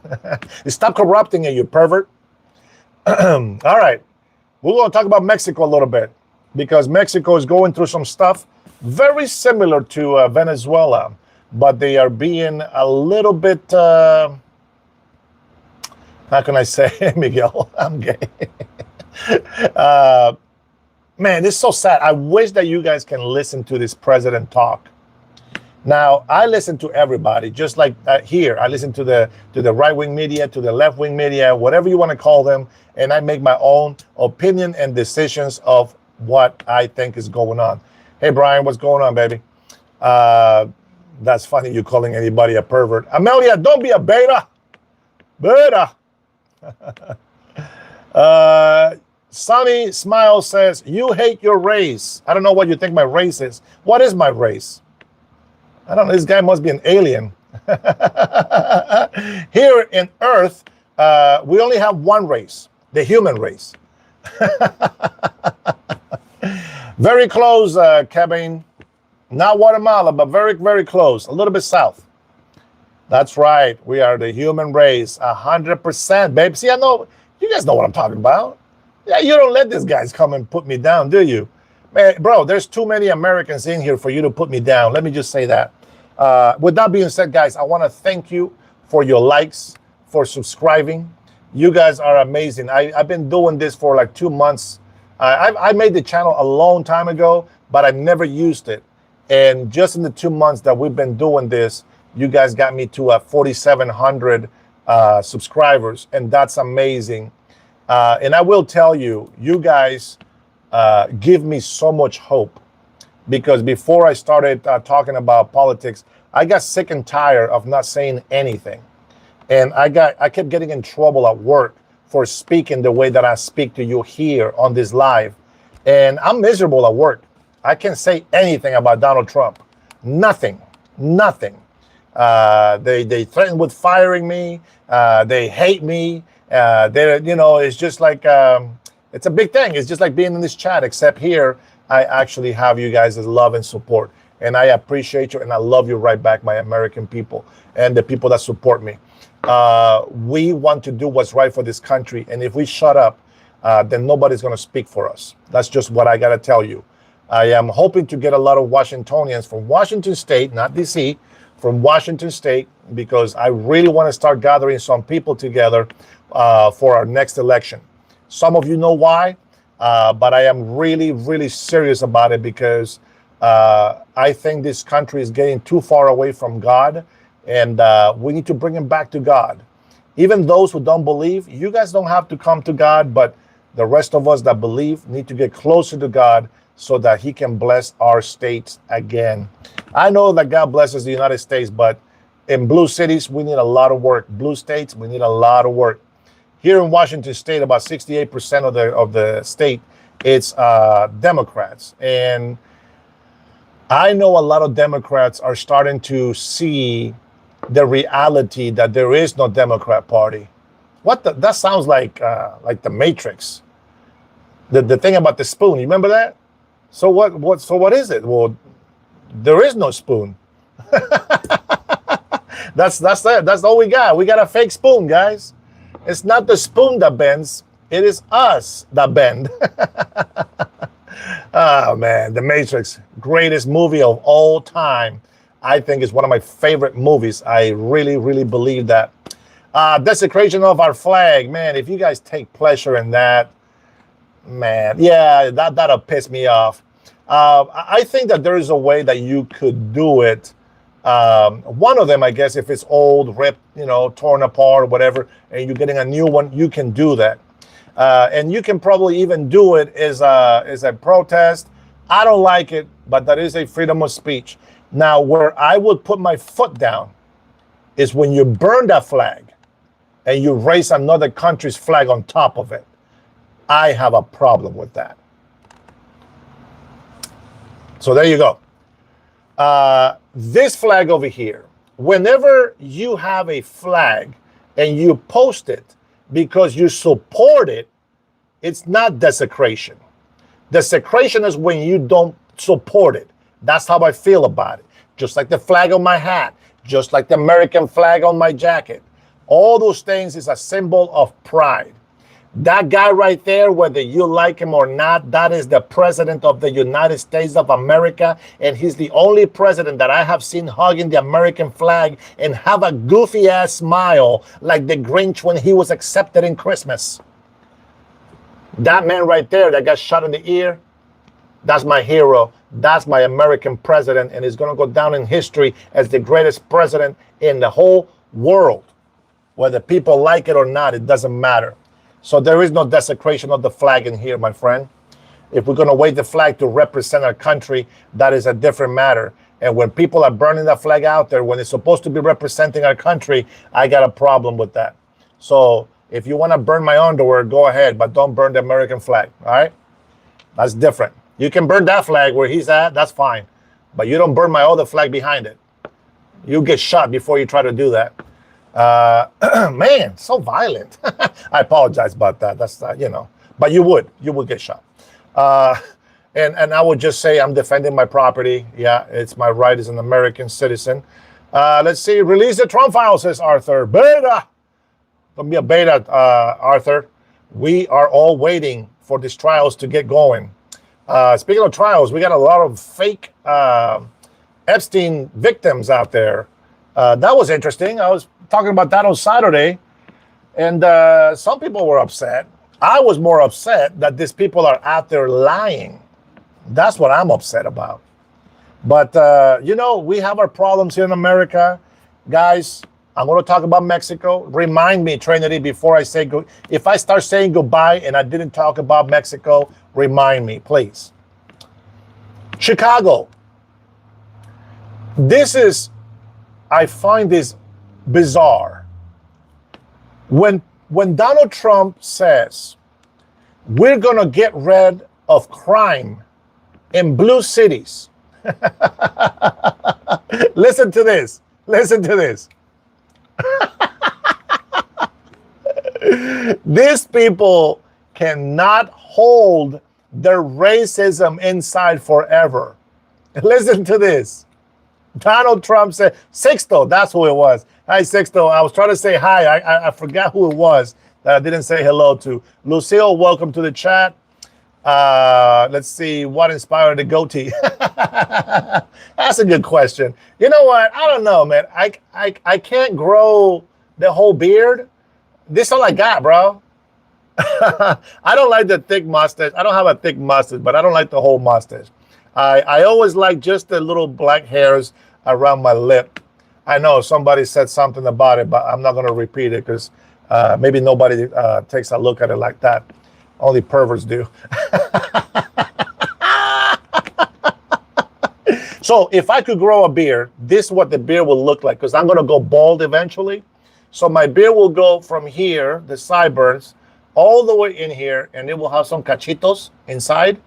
Stop corrupting it, you pervert. All right. We're going to talk about Mexico a little bit, because Mexico is going through some stuff very similar to Venezuela, but they are being a little bit, how can I say, Miguel, I'm gay. Man, it's so sad. I wish that you guys can listen to this president talk. Now, I listen to everybody, just like here. I listen to the right-wing media, to the left-wing media, whatever you want to call them, and I make my own opinion and decisions of what I think is going on. Hey, Brian, what's going on, baby? That's funny, you calling anybody a pervert. Amelia, don't be a beta. Beta. Sunny Smile says, you hate your race. I don't know what you think my race is. What is my race? I don't know. This guy must be an alien. Here in Earth, we only have one race, the human race. Very close, Kevin. Not Guatemala, but very, very close. A little bit south. That's right. We are the human race, 100%, babe. See, I know. You guys know what I'm talking about. Yeah, you don't let these guys come and put me down, do you? Man, bro, there's too many Americans in here for you to put me down. Let me just say that. With that being said, guys, I want to thank you for your likes, for subscribing. You guys are amazing. I've been doing this for like 2 months. I made the channel a long time ago, but I've never used it. And just in the 2 months that we've been doing this, you guys got me to 4,700 subscribers, and that's amazing. And I will tell you, you guys give me so much hope, because before I started talking about politics, I got sick and tired of not saying anything. And I kept getting in trouble at work for speaking the way that I speak to you here on this live. And I'm miserable at work. I can't say anything about Donald Trump. Nothing. They threaten with firing me. They hate me. It's just like, it's a big thing. It's just like being in this chat, except here, I actually have you guys' love and support. And I appreciate you, and I love you right back, my American people, and the people that support me. We want to do what's right for this country, and if we shut up, then nobody's going to speak for us. That's just what I got to tell you. I am hoping to get a lot of Washingtonians from Washington State, not D.C., from Washington State, because I really want to start gathering some people together for our next election. Some of you know why, but I am really, really serious about it, because I think this country is getting too far away from God, and we need to bring him back to God. Even those who don't believe, you guys don't have to come to God, but the rest of us that believe need to get closer to God so that he can bless our states again. I know that God blesses the United States, but in blue cities, we need a lot of work. Blue states, we need a lot of work. Here in Washington State, about 68% of the state, it's Democrats. And I know a lot of Democrats are starting to see the reality that there is no Democrat Party. That sounds like the Matrix. The thing about the spoon, you remember that? So what is it? Well, there is no spoon. That's all we got. We got a fake spoon, guys. It's not the spoon that bends. It is us that bend. Oh, man. The Matrix, greatest movie of all time. I think it's one of my favorite movies. I really, really believe that. Desecration of our flag. Man, if you guys take pleasure in that, man, yeah, that'll piss me off. I think that there is a way that you could do it. One of them, I guess, if it's old, ripped, torn apart or whatever, and you're getting a new one, you can do that. And you can probably even do it as a protest. I don't like it, but that is a freedom of speech. Now, where I would put my foot down is when you burn that flag and you raise another country's flag on top of it. I have a problem with that. So there you go. This flag over here, whenever you have a flag and you post it because you support it, it's not desecration. Desecration is when you don't support it. That's how I feel about it. Just like the flag on my hat, just like the American flag on my jacket. All those things is a symbol of pride. That guy right there, whether you like him or not, that is the president of the United States of America. And he's the only president that I have seen hugging the American flag and have a goofy ass smile like the Grinch when he was accepted in Christmas. That man right there that got shot in the ear, that's my hero. That's my American president. And he's going to go down in history as the greatest president in the whole world. Whether people like it or not, it doesn't matter. So there is no desecration of the flag in here, my friend. If we're going to wave the flag to represent our country, that is a different matter. And when people are burning the flag out there, when it's supposed to be representing our country, I got a problem with that. So if you want to burn my underwear, go ahead, but don't burn the American flag, all right? That's different. You can burn that flag where he's at, that's fine. But you don't burn my other flag behind it. You get shot before you try to do that. Man, so violent. I apologize about that. That's but you would get shot. And I would just say I'm defending my property. Yeah, it's my right as an American citizen. Let's see. Release the Trump file, says Arthur. Beta. Don't be a beta, Arthur. We are all waiting for these trials to get going. Speaking of trials, we got a lot of fake Epstein victims out there. That was interesting. I was talking about that on Saturday, and some people were upset. I was more upset that these people are out there lying. That's what I'm upset about. But, we have our problems here in America. Guys, I'm going to talk about Mexico. Remind me, Trinity, before I say go. If I start saying goodbye and I didn't talk about Mexico, remind me, please. Chicago. I find this bizarre. When Donald Trump says we're going to get rid of crime in blue cities. Listen to this. Listen to this. These people cannot hold their racism inside forever. Listen to this. Donald Trump said, Sixto, that's who it was. Hi, Sixto. I was trying to say hi. I forgot who it was that I didn't say hello to. Lucille, welcome to the chat. Let's see, what inspired the goatee? That's a good question. You know what? I don't know, man. I can't grow the whole beard. This is all I got, bro. I don't like the thick mustache. I don't have a thick mustache, but I don't like the whole mustache. I always like just the little black hairs around my lip. I know somebody said something about it, but I'm not going to repeat it because maybe nobody takes a look at it like that. Only perverts do. So if I could grow a beard, this is what the beard will look like, because I'm going to go bald eventually. So my beard will go from here, the sideburns, all the way in here, and it will have some cachitos inside.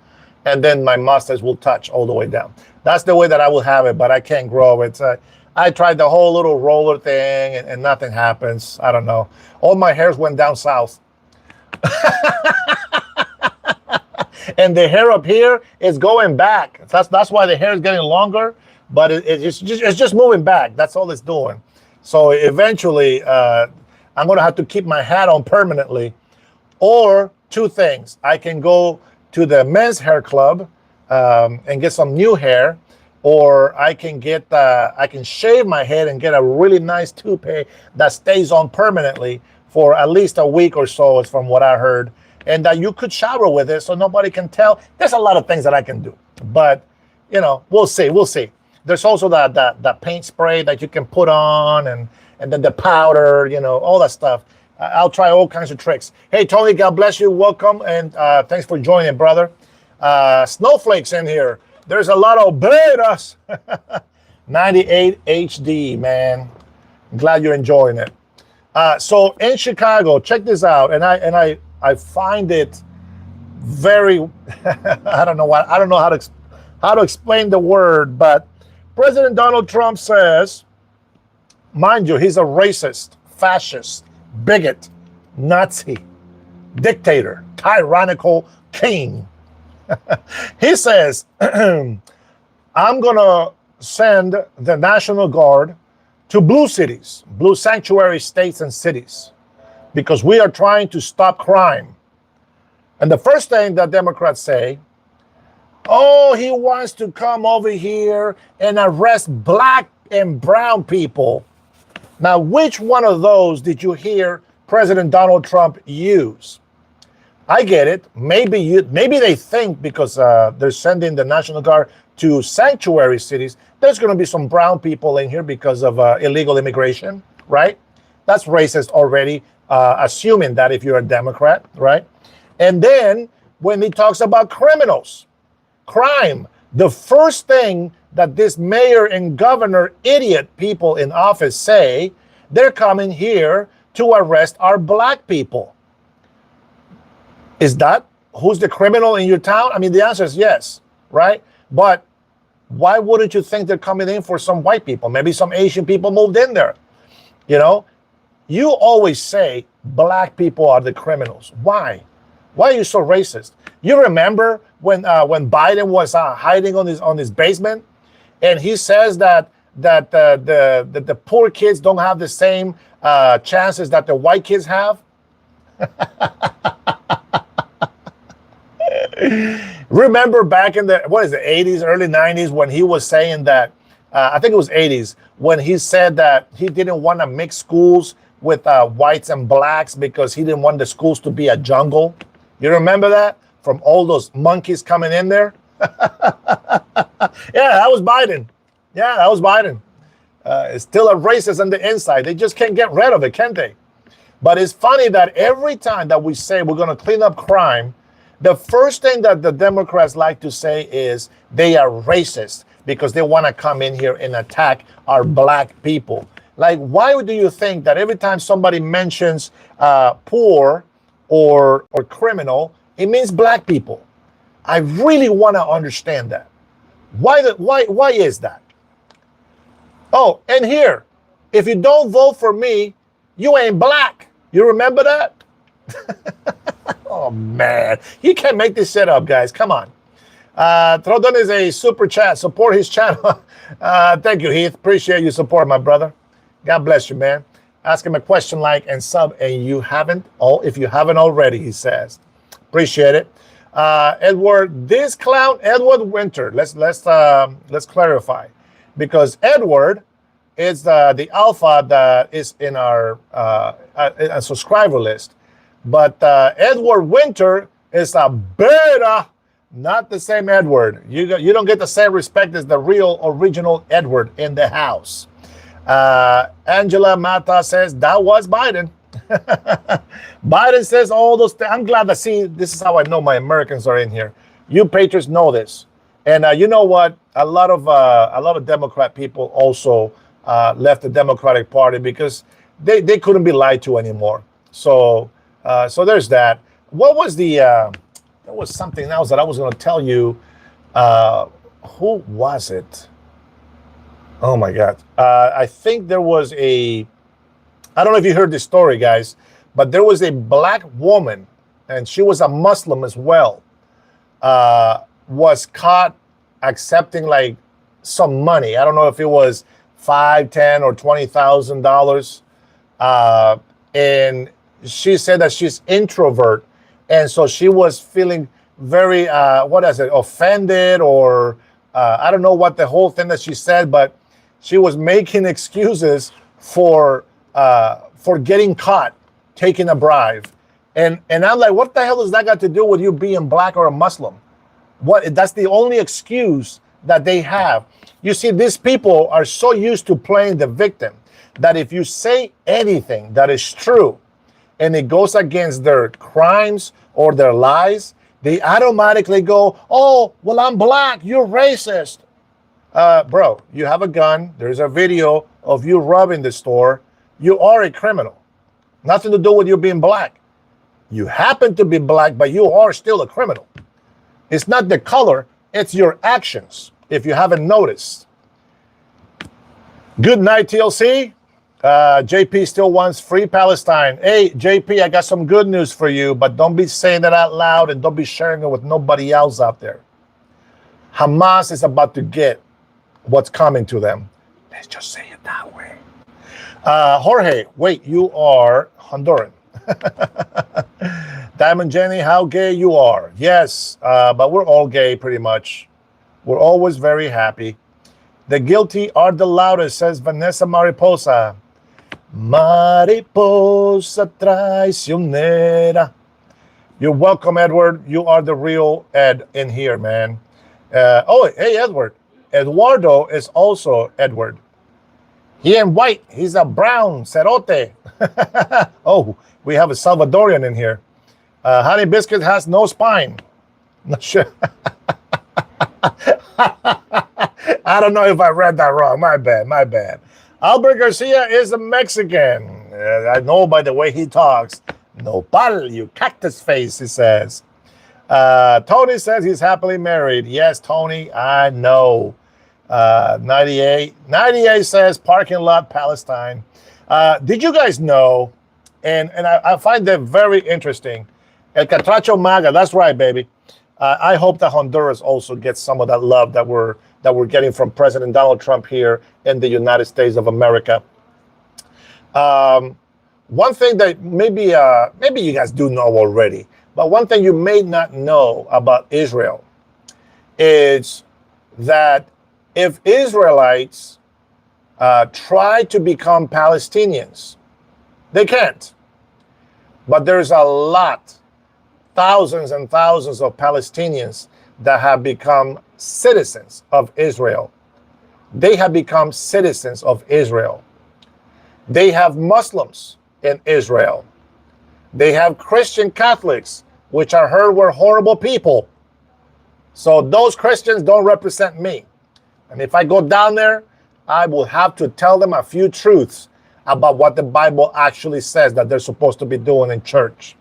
And then my mustache will touch all the way down. That's the way that I will have it, but I can't grow it. I tried the whole little roller thing, and nothing happens. I don't know. All my hairs went down south. And the hair up here is going back. That's why the hair is getting longer, but it's just moving back. That's all it's doing. So eventually, I'm going to have to keep my hat on permanently. Or two things. I can go to the men's hair club and get some new hair, or I can shave my head and get a really nice toupee that stays on permanently for at least a week or so, is from what I heard, and that you could shower with it so nobody can tell. There's a lot of things that I can do, but we'll see. There's also that paint spray that you can put on, and then the powder, all that stuff. I'll try all kinds of tricks. Hey, Tony, God bless you. Welcome, and thanks for joining, brother. Snowflakes in here. There's a lot of betas. 98 HD, man. I'm glad you're enjoying it. So in Chicago, check this out, and I find it very I don't know how to explain the word, but President Donald Trump says, mind you, he's a racist, fascist, bigot, Nazi, dictator, tyrannical king. He says, I'm going to send the National Guard to blue cities, blue sanctuary states and cities, because we are trying to stop crime. And the first thing that Democrats say, oh, he wants to come over here and arrest black and brown people. Now, which one of those did you hear President Donald Trump use? I get it. Maybe they think because they're sending the National Guard to sanctuary cities, there's going to be some brown people in here because of illegal immigration, right? That's racist already, assuming that if you're a Democrat, right? And then when he talks about criminals, crime, the first thing that this mayor and governor idiot people in office say, they're coming here to arrest our black people. Is that who's the criminal in your town? I mean, the answer is yes, right? But why wouldn't you think they're coming in for some white people? Maybe some Asian people moved in there. You know, you always say black people are the criminals. Why? Why are you so racist? You remember when Biden was hiding on his basement, and he says that the poor kids don't have the same chances that the white kids have. Remember back in the 80s, early 90s, when he was saying that, I think it was 80s, when he said that he didn't want to mix schools with whites and blacks because he didn't want the schools to be a jungle. You remember that? From all those monkeys coming in there? Yeah, that was Biden. Yeah, that was Biden. It's still a racist on the inside. They just can't get rid of it, can't they? But it's funny that every time that we say we're going to clean up crime, the first thing that the Democrats like to say is they are racist because they want to come in here and attack our black people. Like, why do you think that every time somebody mentions poor or criminal, it means black people? I really want to understand that. Why is that? Oh, and here, if you don't vote for me, you ain't black. You remember that? Oh, man. You can't make this shit up, guys. Come on. Trodon is a super chat. Support his channel. Thank you, Heath. Appreciate your support, my brother. God bless you, man. Ask him a question, like, and sub, and you haven't. Oh, if you haven't already, he says. Appreciate it. Edward, this clown, Edward Winter. Let's clarify, because Edward is the alpha that is in our a subscriber list, but Edward Winter is a beta, not the same Edward. You don't get the same respect as the real original Edward in the house. Angela Mata says that was Biden. Biden says all those things. I'm glad to see. This is how I know my Americans are in here. You patriots know this, and you know what? A lot of Democrat people also left the Democratic Party because they couldn't be lied to anymore. So there's that. What was there was something else that I was going to tell you. Who was it? Oh my God. I think there was I don't know if you heard this story, guys, but there was a black woman, and she was a Muslim as well, was caught accepting like some money. I don't know if it was $5,000, $10,000, or $20,000. And she said that she's introvert. And so she was feeling very, offended, or I don't know what the whole thing that she said, but she was making excuses for getting caught taking a bribe. And I'm like, what the hell does that got to do with you being black or a Muslim? That's the only excuse that they have. You see, these people are so used to playing the victim that if you say anything that is true, and it goes against their crimes or their lies, they automatically go, oh, well, I'm black, you're racist. Bro, you have a gun. There's a video of you robbing the store. You are a criminal. Nothing to do with you being black. You happen to be black, but you are still a criminal. It's not the color, it's your actions, if you haven't noticed. Good night, TLC. JP still wants free Palestine. Hey, JP, I got some good news for you, but don't be saying it out loud and don't be sharing it with nobody else out there. Hamas is about to get what's coming to them. Let's just say it that way. Jorge, wait, you are Honduran. Diamond Jenny, how gay you are. Yes, but we're all gay pretty much. We're always very happy. The guilty are the loudest, says Vanessa Mariposa. Mariposa traicionera. You're welcome, Edward. You are the real Ed in here, man. Oh, hey, Edward. Eduardo is also Edward. He ain't white. He's a brown cerote. Oh, we have a Salvadorian in here. Honey Biscuit has no spine. Not sure. I don't know if I read that wrong. My bad, my bad. Albert Garcia is a Mexican. I know by the way he talks. Nopal, you cactus face, he says. Tony says he's happily married. Yes, Tony, I know. 98 says parking lot Palestine. Did you guys know, and I find that very interesting, El Catracho Maga, that's right, baby. I hope that Honduras also gets some of that love that we're getting from President Donald Trump here in the United States of America. One thing that maybe you guys do know already, but one thing you may not know about Israel is that if Israelites try to become Palestinians, they can't. But there's a lot, thousands and thousands of Palestinians that have become citizens of Israel. They have become citizens of Israel. They have Muslims in Israel. They have Christian Catholics, which I heard were horrible people. So those Christians don't represent me. And if I go down there, I will have to tell them a few truths about what the Bible actually says that they're supposed to be doing in church.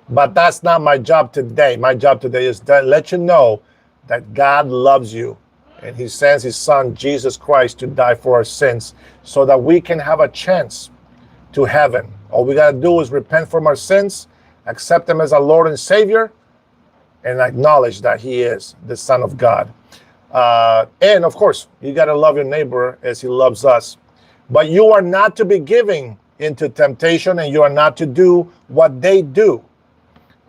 But that's not my job today. My job today is to let you know that God loves you and he sends his son, Jesus Christ, to die for our sins so that we can have a chance to heaven. All we got to do is repent from our sins, accept him as our Lord and Savior, and acknowledge that he is the Son of God. And of course, you got to love your neighbor as he loves us. But you are not to be giving into temptation, and you are not to do what they do.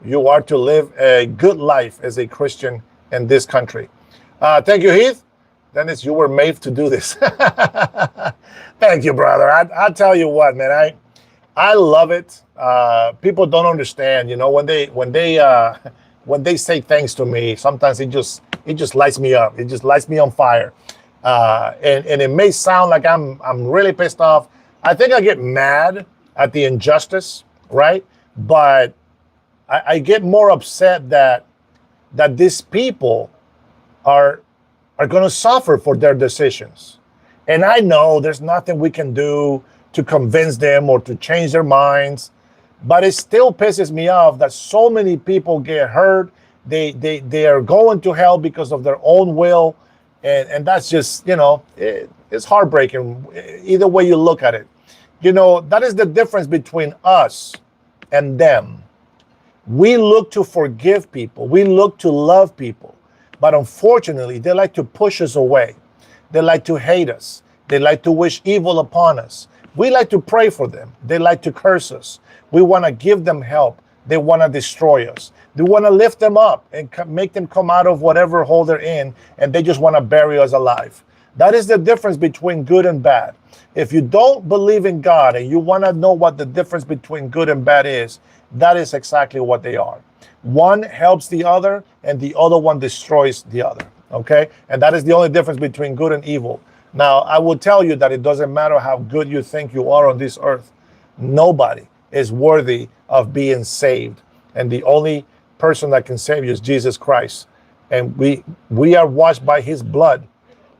You are to live a good life as a Christian in this country. Thank you, Heath. Dennis, you were made to do this. Thank you, brother. I tell you what, man, I love it. People don't understand, you know, when they say things to me, sometimes it just lights me up. It just lights me on fire. And it may sound like I'm really pissed off. I think I get mad at the injustice, right? But I get more upset that these people are going to suffer for their decisions. And I know there's nothing we can do to convince them or to change their minds, but it still pisses me off that so many people get hurt. They are going to hell because of their own will. And that's just, you know, it's heartbreaking either way you look at it. You know, that is the difference between us and them. We look to forgive people. We look to love people. But unfortunately, they like to push us away. They like to hate us. They like to wish evil upon us. We like to pray for them. They like to curse us. We want to give them help. They want to destroy us. They want to lift them up and make them come out of whatever hole they're in, and they just want to bury us alive. That is the difference between good and bad. If you don't believe in God and you want to know what the difference between good and bad is, that is exactly what they are. One helps the other, and the other one destroys the other, okay? And that is the only difference between good and evil. Now, I will tell you that it doesn't matter how good you think you are on this earth. Nobody is worthy of being saved. And the only person that can save you is Jesus Christ. And we are washed by his blood.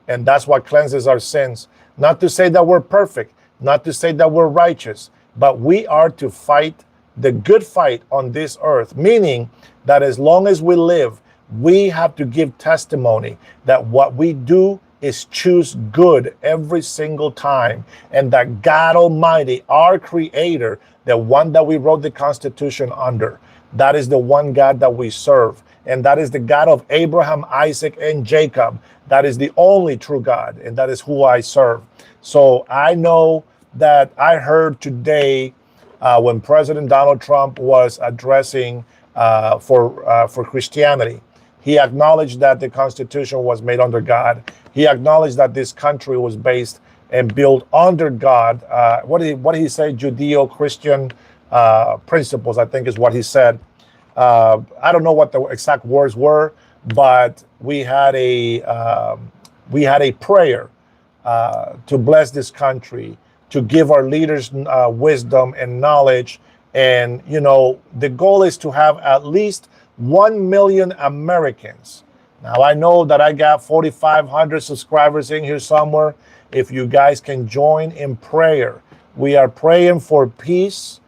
And that's what cleanses our sins. Not to say that we're perfect, not to say that we're righteous, but we are to fight the good fight on this earth, meaning that as long as we live, we have to give testimony that what we do is choose good every single time, and that God Almighty, our Creator, the one that we wrote the Constitution under, that is the one God that we serve. And that is the God of Abraham, Isaac, and Jacob. That is the only true God, and that is who I serve. So I know that I heard today when President Donald Trump was addressing for Christianity, he acknowledged that the Constitution was made under God. He acknowledged that this country was based and built under God. What did he say? Judeo-Christian principles, I think is what he said. I don't know what the exact words were, but we had a prayer to bless this country, to give our leaders wisdom and knowledge. And, you know, the goal is to have at least 1 million Americans. Now, I know that I got 4,500 subscribers in here somewhere. If you guys can join in prayer, we are praying for peace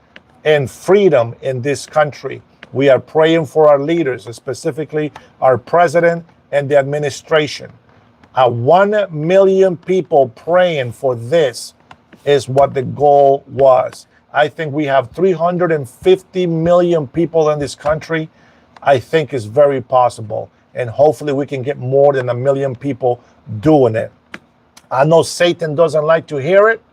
and freedom in this country. We are praying for our leaders, specifically our president and the administration. 1 million people praying for this is what the goal was. I think we have 350 million people in this country. I think is very possible. And hopefully we can get more than 1 million people doing it. I know Satan doesn't like to hear it,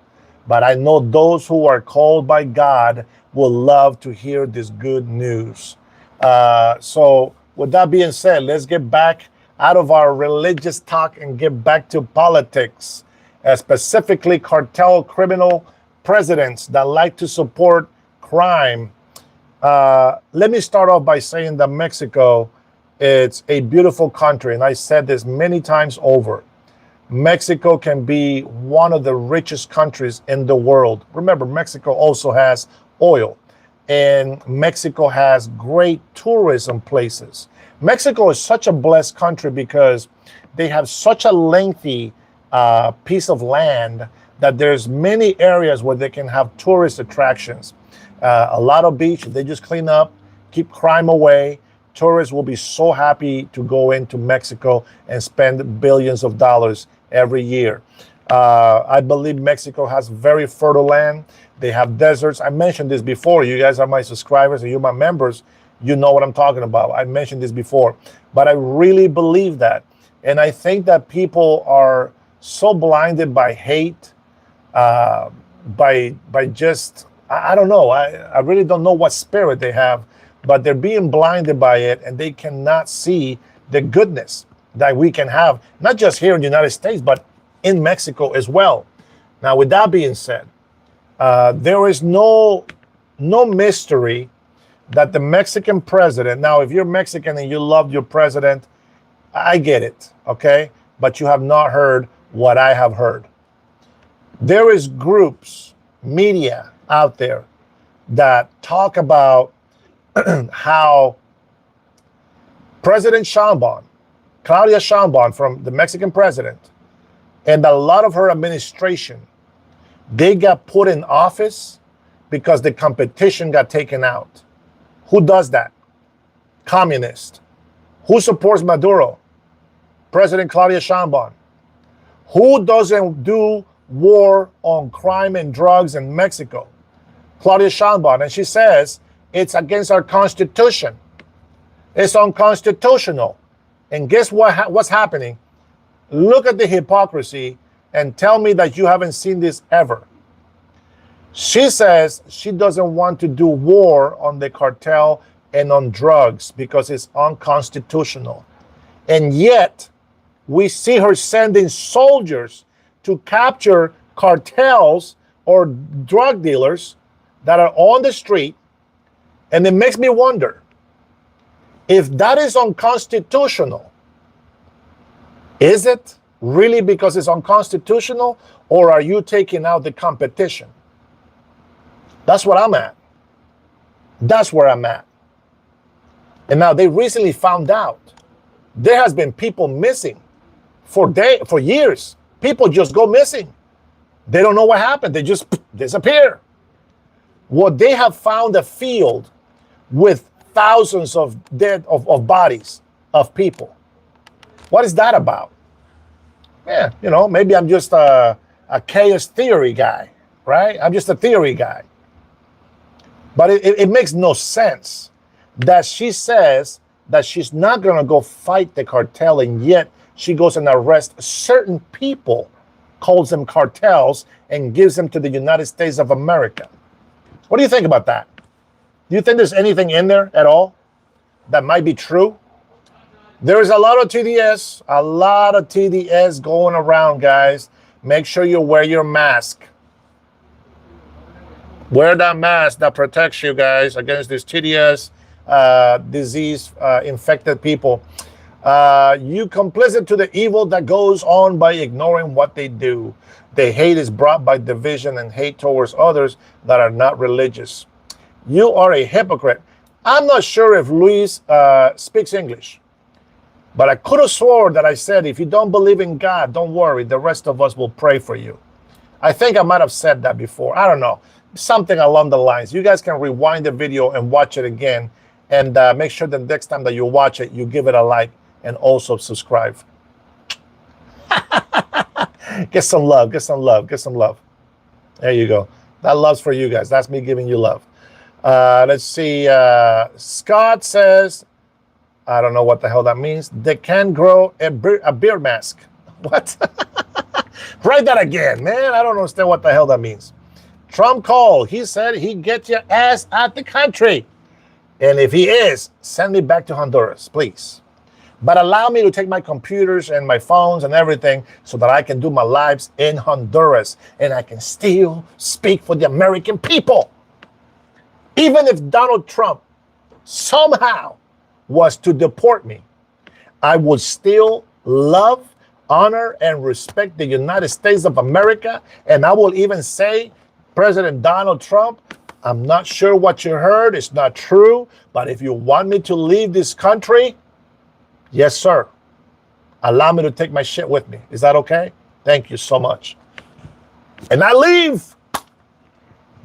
but I know those who are called by God will love to hear this good news. So with that being said, let's get back out of our religious talk and get back to politics, specifically cartel criminal presidents that like to support crime. Let me start off by saying that Mexico, it's a beautiful country, and I said this many times over. Mexico can be one of the richest countries in the world. Remember, Mexico also has oil, and Mexico has great tourism places. Mexico is such a blessed country because they have such a lengthy piece of land that there's many areas where they can have tourist attractions. A lot of beach, they just clean up, keep crime away. Tourists will be so happy to go into Mexico and spend billions of dollars every year. I believe Mexico has very fertile land. They have deserts. I mentioned this before. You guys are my subscribers and you're my members. You know what I'm talking about. I mentioned this before, but I really believe that. And I think that people are so blinded by hate, by just, I don't know. I really don't know what spirit they have, but they're being blinded by it, and they cannot see the goodness that we can have, not just here in the United States, but in Mexico as well. Now, with that being said, there is no mystery that the Mexican president, now, if you're Mexican and you love your president, I get it, okay? But you have not heard what I have heard. There is groups, media out there that talk about how President Sheinbaum, Claudia Sheinbaum, from the Mexican president, and a lot of her administration, they got put in office because the competition got taken out. Who does that? Communist. Who supports Maduro? President Claudia Sheinbaum. Who doesn't do war on crime and drugs in Mexico? Claudia Sheinbaum. And she says it's against our Constitution. It's unconstitutional. And guess what's happening? Look at the hypocrisy and tell me that you haven't seen this ever. She says she doesn't want to do war on the cartel and on drugs because it's unconstitutional. And yet, we see her sending soldiers to capture cartels or drug dealers that are on the street. And it makes me wonder, if that is unconstitutional, is it really because it's unconstitutional, or are you taking out the competition? That's what I'm at. That's where I'm at. And now they recently found out there has been people missing for years. People just go missing. They don't know what happened. They just disappear. Well, they have found a field with thousands of dead of bodies of people. What is that about? Yeah, maybe I'm just a chaos theory guy, right? I'm just a theory guy. But it makes no sense that she says that she's not going to go fight the cartel, and yet she goes and arrests certain people, calls them cartels, and gives them to the United States of America. What do you think about that? Do you think there's anything in there at all that might be true? There is a lot of TDS going around, guys. Make sure you wear your mask. Wear that mask that protects you guys against this TDS disease, infected people. You complicit to the evil that goes on by ignoring what they do. The hate is brought by division and hate towards others that are not religious. You are a hypocrite. I'm not sure if Luis speaks English, but I could have sworn that I said, if you don't believe in God, don't worry, the rest of us will pray for you. I think I might have said that before. I don't know. Something along the lines. You guys can rewind the video and watch it again, and make sure the next time that you watch it, you give it a like and also subscribe. Get some love, get some love, get some love. There you go. That love's for you guys. That's me giving you love. Let's see. Scott says, I don't know what the hell that means. They can grow a beard mask. What? Write that again, man. I don't understand what the hell that means. Trump called. He said he'd get your ass out the country. And if he is, send me back to Honduras, please. But allow me to take my computers and my phones and everything so that I can do my lives in Honduras and I can still speak for the American people. Even if Donald Trump somehow was to deport me, I would still love, honor, and respect the United States of America. And I will even say, President Donald Trump, I'm not sure what you heard. It's not true. But if you want me to leave this country, yes, sir. Allow me to take my shit with me. Is that okay? Thank you so much. And I leave.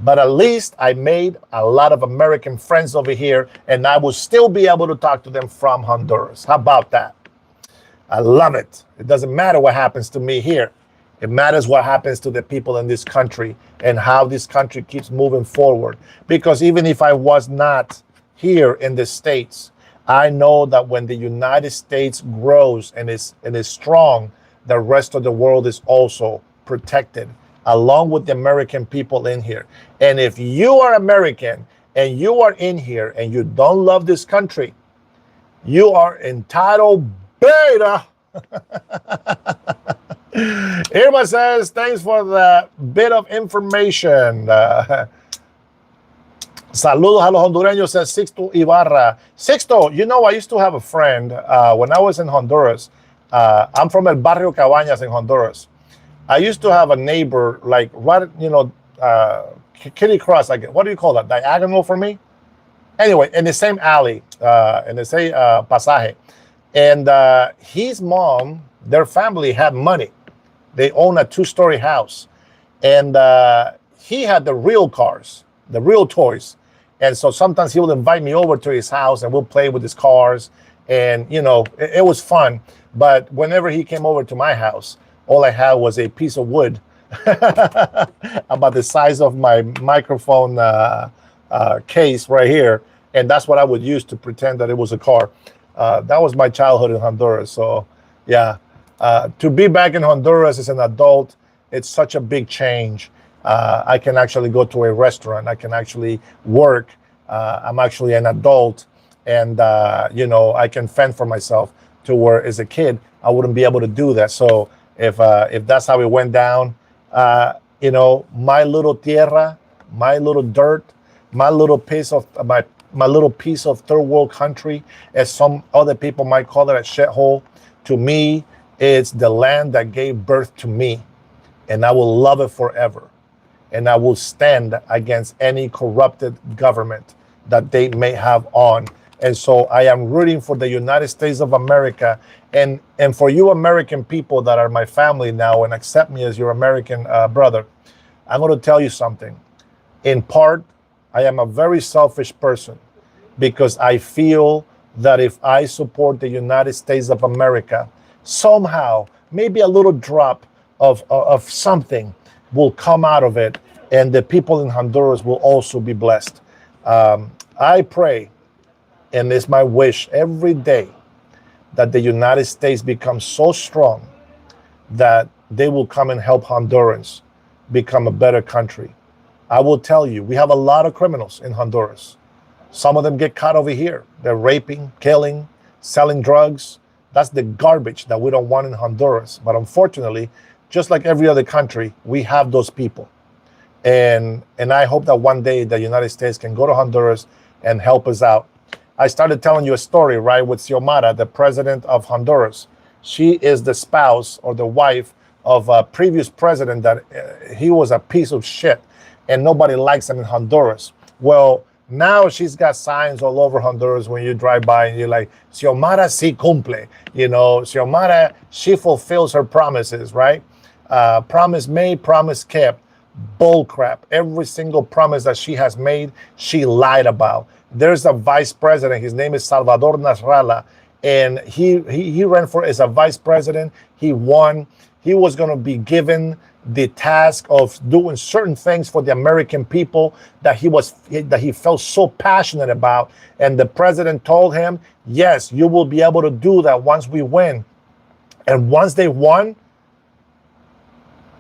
But at least I made a lot of American friends over here, and I will still be able to talk to them from Honduras. How about that? I love it. It doesn't matter what happens to me here. It matters what happens to the people in this country and how this country keeps moving forward. Because even if I was not here in the States, I know that when the United States grows and is strong, the rest of the world is also protected, along with the American people in here. And if you are American and you are in here and you don't love this country, you are entitled beta. Irma says, thanks for the bit of information. Saludos a los hondureños, says Sixto Ibarra. Sixto, I used to have a friend when I was in Honduras. I'm from El Barrio Cabañas in Honduras. I used to have a neighbor, like, right, kitty cross, like, what do you call that? Diagonal for me? Anyway, in the same alley, in the same pasaje. And his mom, their family had money. They own a 2-story house. And he had the real cars, the real toys. And so sometimes he would invite me over to his house and we'll play with his cars. And, it was fun. But whenever he came over to my house, all I had was a piece of wood about the size of my microphone case right here. And that's what I would use to pretend that it was a car. That was my childhood in Honduras. So, yeah, to be back in Honduras as an adult, it's such a big change. I can actually go to a restaurant. I can actually work. I'm actually an adult. And, I can fend for myself, to where as a kid, I wouldn't be able to do that. So if that's how it went down, my little tierra, my little dirt, my little piece of my little piece of third world country, as some other people might call it, a shithole, to me, it's the land that gave birth to me. And I will love it forever. And I will stand against any corrupted government that they may have on. And so I am rooting for the United States of America, and for you American people that are my family now and accept me as your American brother. I'm going to tell you something. In part, I am a very selfish person because I feel that if I support the United States of America, somehow, maybe a little drop of something will come out of it, and the people in Honduras will also be blessed. I pray, and it's my wish every day, that the United States becomes so strong that they will come and help Hondurans become a better country. I will tell you, we have a lot of criminals in Honduras. Some of them get caught over here. They're raping, killing, selling drugs. That's the garbage that we don't want in Honduras. But unfortunately, just like every other country, we have those people. And I hope that one day the United States can go to Honduras and help us out. I started telling you a story, right, with Xiomara, the president of Honduras. She is the spouse or the wife of a previous president that he was a piece of shit and nobody likes him in Honduras. Well, now she's got signs all over Honduras when you drive by and you're like, Xiomara si cumple. You know, Xiomara, she fulfills her promises, right? Promise made, promise kept. Bull crap. Every single promise that she has made, she lied about. There's a vice president. His name is Salvador Nasralla, and he ran for as a vice president. He won. He was going to be given the task of doing certain things for the American people that he felt so passionate about. And the president told him, yes, you will be able to do that once we win. And once they won,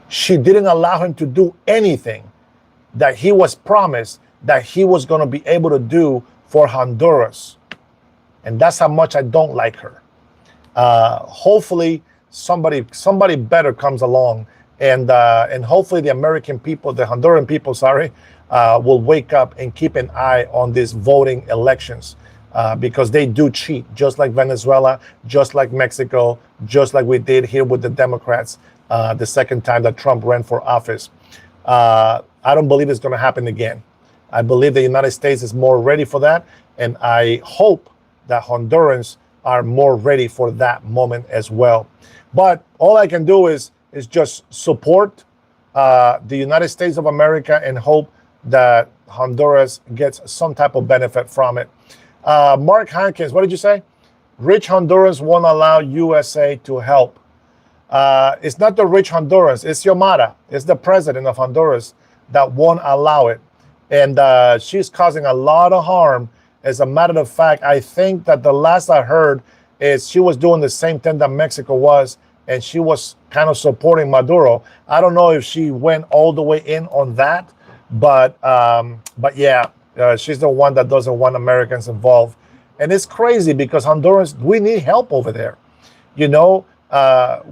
she didn't allow him to do anything that he was promised that he was going to be able to do for Honduras. And that's how much I don't like her. Hopefully somebody better comes along, and hopefully the American people, the Honduran people, will wake up and keep an eye on these voting elections, because they do cheat, just like Venezuela, just like Mexico, just like we did here with the Democrats the second time that Trump ran for office. I don't believe it's going to happen again. I believe the United States is more ready for that, and I hope that Hondurans are more ready for that moment as well. But all I can do is just support the United States of America and hope that Honduras gets some type of benefit from it. Mark Hankins, what did you say? Rich Hondurans won't allow USA to help. It's not the rich Hondurans, it's Xiomara. It's the president of Honduras that won't allow it. And she's causing a lot of harm. As a matter of fact, I think that the last I heard is she was doing the same thing that Mexico was, and she was kind of supporting Maduro. I don't know if she went all the way in on that, but yeah, she's the one that doesn't want Americans involved. And it's crazy because Hondurans, we need help over there. You know,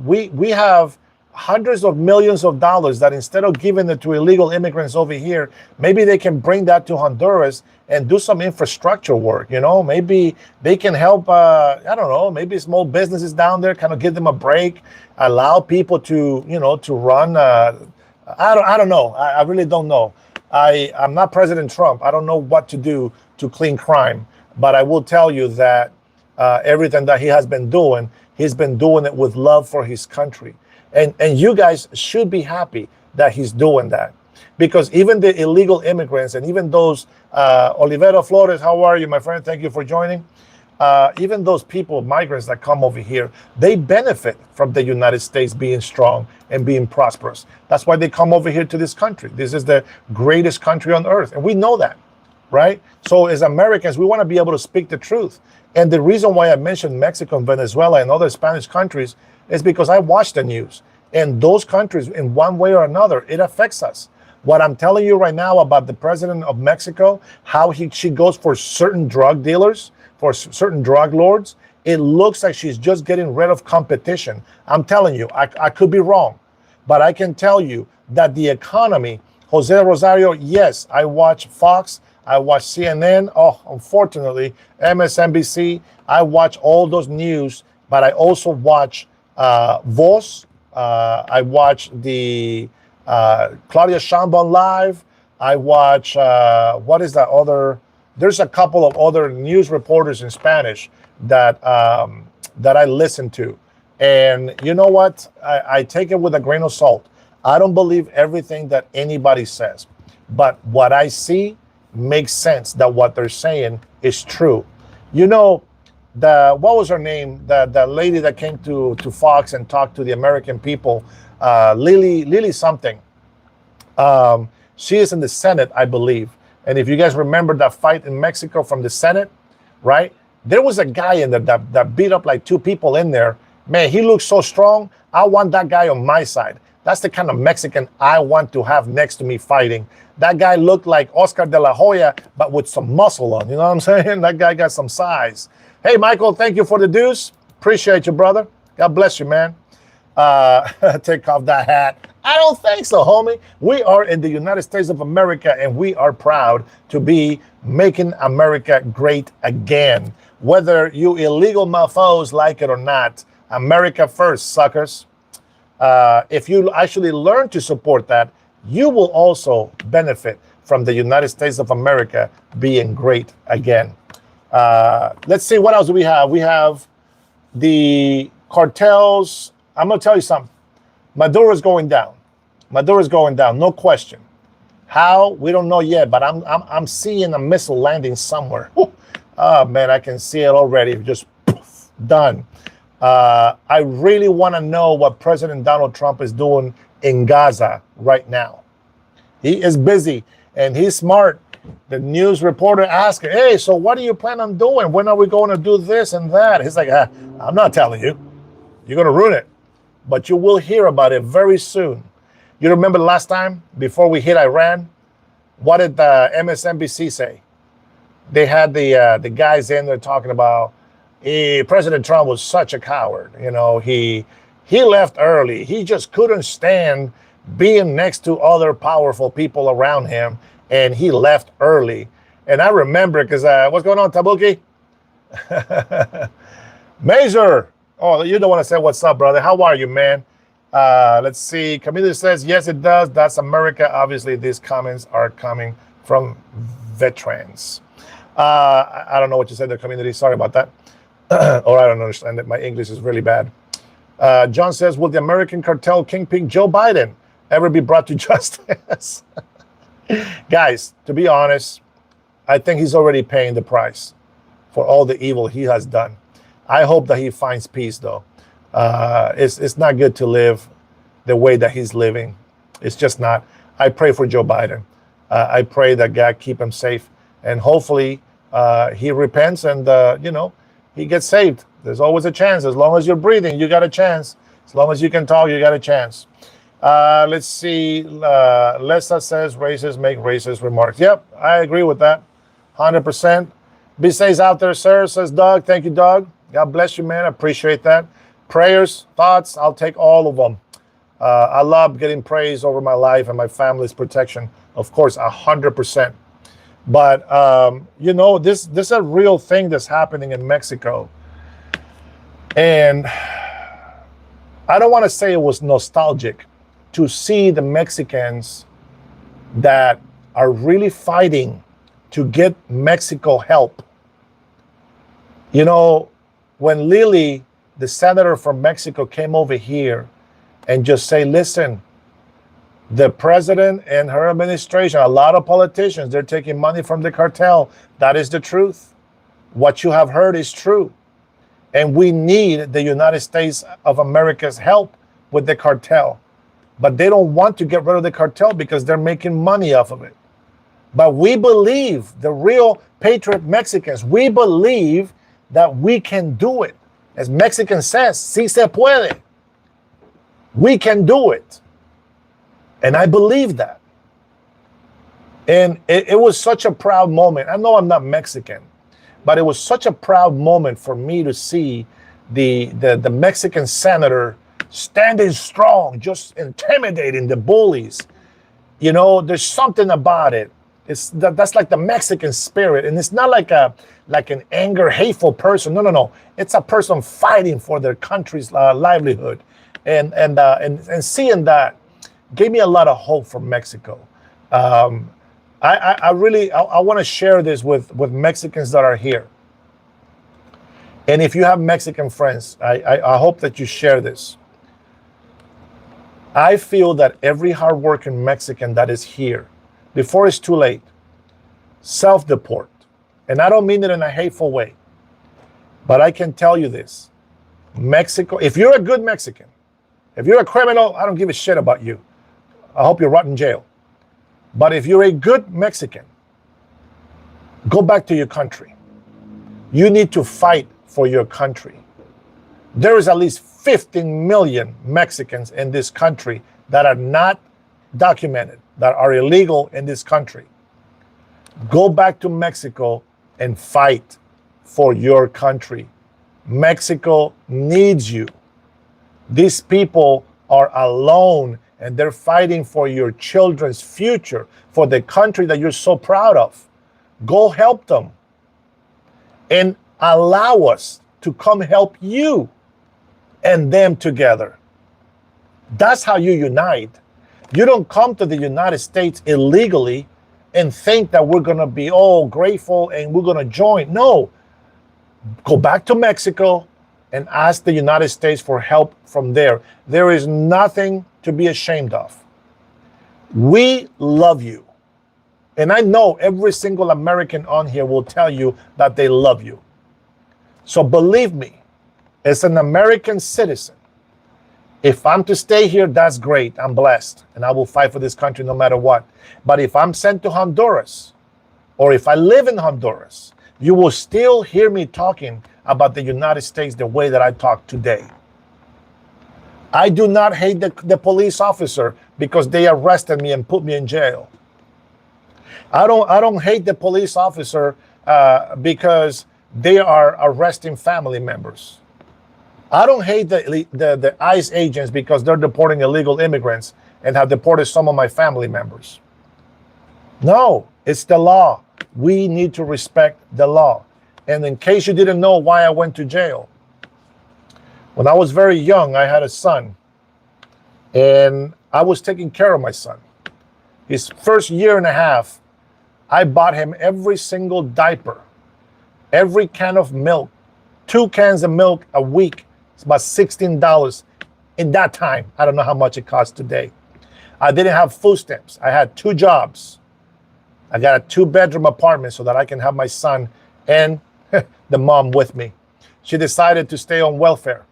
we have hundreds of millions of dollars that instead of giving it to illegal immigrants over here, maybe they can bring that to Honduras and do some infrastructure work. You know, maybe they can help, I don't know, maybe small businesses down there, kind of give them a break, allow people to, you know, to run. I don't know. I really don't know. I'm not President Trump. I don't know what to do to clean crime, but I will tell you that everything that he has been doing, he's been doing it with love for his country. And you guys should be happy that he's doing that, because even the illegal immigrants and even those, Olivero Flores, how are you, my friend? Thank you for joining. Even those people, migrants that come over here, they benefit from the United States being strong and being prosperous. That's why they come over here to this country. This is the greatest country on earth. And we know that, right? So as Americans, we want to be able to speak the truth. And the reason why I mentioned Mexico and Venezuela and other Spanish countries is because I watch the news, and those countries, in one way or another, it affects us. What I'm telling you right now about the president of Mexico, how she goes for certain drug dealers, for certain drug lords, it looks like she's just getting rid of competition. I'm telling you, I could be wrong, but I can tell you that the economy, Jose Rosario, yes, I watch Fox, I watch CNN, unfortunately, MSNBC, I watch all those news, but I also watch Voz. I watch the Claudia Sheinbaum Live. I watch, what is that other there's a couple of other news reporters in Spanish that that I listen to, and you know what? I take it with a grain of salt. I don't believe everything that anybody says, but what I see makes sense. That what they're saying is true. You know, what was her name? The lady that came to Fox and talked to the American people, Lily something. She is in the Senate, I believe. And if you guys remember that fight in Mexico from the Senate, right? There was a guy in there that beat up like 2 people in there. Man, he looks so strong. I want that guy on my side. That's the kind of Mexican I want to have next to me fighting. That guy looked like Oscar de la Hoya, but with some muscle on. You know what I'm saying? That guy got some size. Hey, Michael, thank you for the dues. Appreciate you, brother. God bless you, man. Take off that hat. I don't think so, homie. We are in the United States of America, and we are proud to be making America great again. Whether you illegal mofos like it or not, America first, suckers. If you actually learn to support that, you will also benefit from the United States of America being great again. Let's see, what else do we have? We have the cartels. I'm going to tell you something. Maduro's going down. Maduro's going down, no question. How? We don't know yet, but I'm seeing a missile landing somewhere. Oh, man, I can see it already. Just poof, done. I really want to know what President Donald Trump is doing in Gaza right now. He is busy, and he's smart. The news reporter asked him, hey, so what do you plan on doing? When are we going to do this and that? He's like, I'm not telling you. You're going to ruin it. But you will hear about it very soon. You remember last time, before we hit Iran, what did the MSNBC say? They had the guys in there talking about, President Trump was such a coward. You know, he left early. He just couldn't stand being next to other powerful people around him, and he left early. And I remember, because what's going on, Tabuki? Mazer. Oh, you don't want to say what's up, brother. How are you, man? Let's see. Community says, yes, it does. That's America. Obviously, these comments are coming from veterans. I don't know what you said, the community. Sorry about that. Or I don't understand it. My English is really bad. John says, will the American cartel kingpin Joe Biden ever be brought to justice? Guys, to be honest, I think he's already paying the price for all the evil he has done. I hope that he finds peace, though. It's not good to live the way that he's living. It's just not. I pray for Joe Biden. I pray that God keep him safe, and hopefully he repents and he gets saved. There's always a chance. As long as you're breathing, you got a chance. As long as you can talk, you got a chance. Let's see. Lessa says racists make racist remarks. Yep, I agree with that. 100%. B-Say's out there, sir, says Doug. Thank you, Doug. God bless you, man. I appreciate that. Prayers, thoughts, I'll take all of them. I love getting praise over my life and my family's protection. Of course, 100%. But, this is a real thing that's happening in Mexico. And I don't want to say it was nostalgic to see the Mexicans that are really fighting to get Mexico help. When Lily, the senator from Mexico, came over here and just say, listen, the president and her administration, a lot of politicians, they're taking money from the cartel. That is the truth. What you have heard is true. And we need the United States of America's help with the cartel. But they don't want to get rid of the cartel because they're making money off of it. But we believe, the real patriot Mexicans, we believe that we can do it. As Mexican says, si se puede. We can do it. And I believe that. And it was such a proud moment. I know I'm not Mexican, but it was such a proud moment for me to see the Mexican senator standing strong, just intimidating the bullies. There's something about it. That's like the Mexican spirit, and it's not like an anger, hateful person. No. It's a person fighting for their country's livelihood, and seeing that gave me a lot of hope for Mexico. I really I want to share this with Mexicans that are here. And if you have Mexican friends, I hope that you share this. I feel that every hardworking Mexican that is here, before it's too late, self-deport. And I don't mean it in a hateful way, but I can tell you this. Mexico, if you're a good Mexican, if you're a criminal, I don't give a shit about you. I hope you're rot in jail. But if you're a good Mexican, go back to your country. You need to fight for your country. There is at least 15 million Mexicans in this country that are not documented, that are illegal in this country. Go back to Mexico and fight for your country. Mexico needs you. These people are alone and they're fighting for your children's future, for the country that you're so proud of. Go help them and allow us to come help you and them together. That's how you unite. You don't come to the United States illegally and think that we're going to be all grateful and we're going to join. No. Go back to Mexico and ask the United States for help from there. There is nothing to be ashamed of. We love you. And I know every single American on here will tell you that they love you. So believe me, as an American citizen, if I'm to stay here, that's great. I'm blessed. And I will fight for this country no matter what. But if I'm sent to Honduras, or if I live in Honduras, you will still hear me talking about the United States the way that I talk today. I do not hate the police officer because they arrested me and put me in jail. I don't hate the police officer because they are arresting family members. I don't hate the ICE agents because they're deporting illegal immigrants and have deported some of my family members. No, it's the law. We need to respect the law. And in case you didn't know why I went to jail, when I was very young, I had a son, and I was taking care of my son. His first year and a half, I bought him every single diaper, every can of milk, 2 cans of milk a week. It's about $16 in that time. I don't know how much it costs today. I didn't have food stamps. I had 2 jobs. I got a 2-bedroom apartment so that I can have my son and the mom with me. She decided to stay on welfare.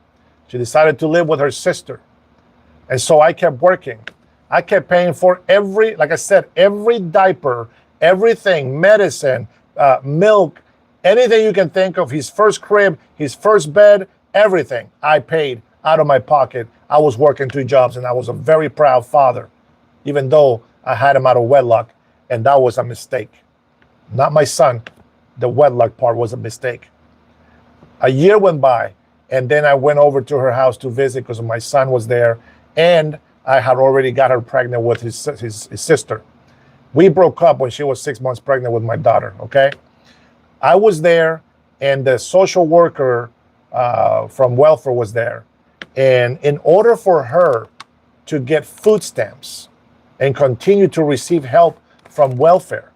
She decided to live with her sister. And so I kept working. I kept paying for every, like I said, every diaper, everything, medicine, milk, anything you can think of, his first crib, his first bed, everything I paid out of my pocket. I was working 2 jobs and I was a very proud father, even though I had him out of wedlock. And that was a mistake. Not my son. The wedlock part was a mistake. A year went by, and then I went over to her house to visit because my son was there, and I had already got her pregnant with his sister. We broke up when she was 6 months pregnant with my daughter, okay? I was there, and the social worker from welfare was there. And in order for her to get food stamps and continue to receive help from welfare,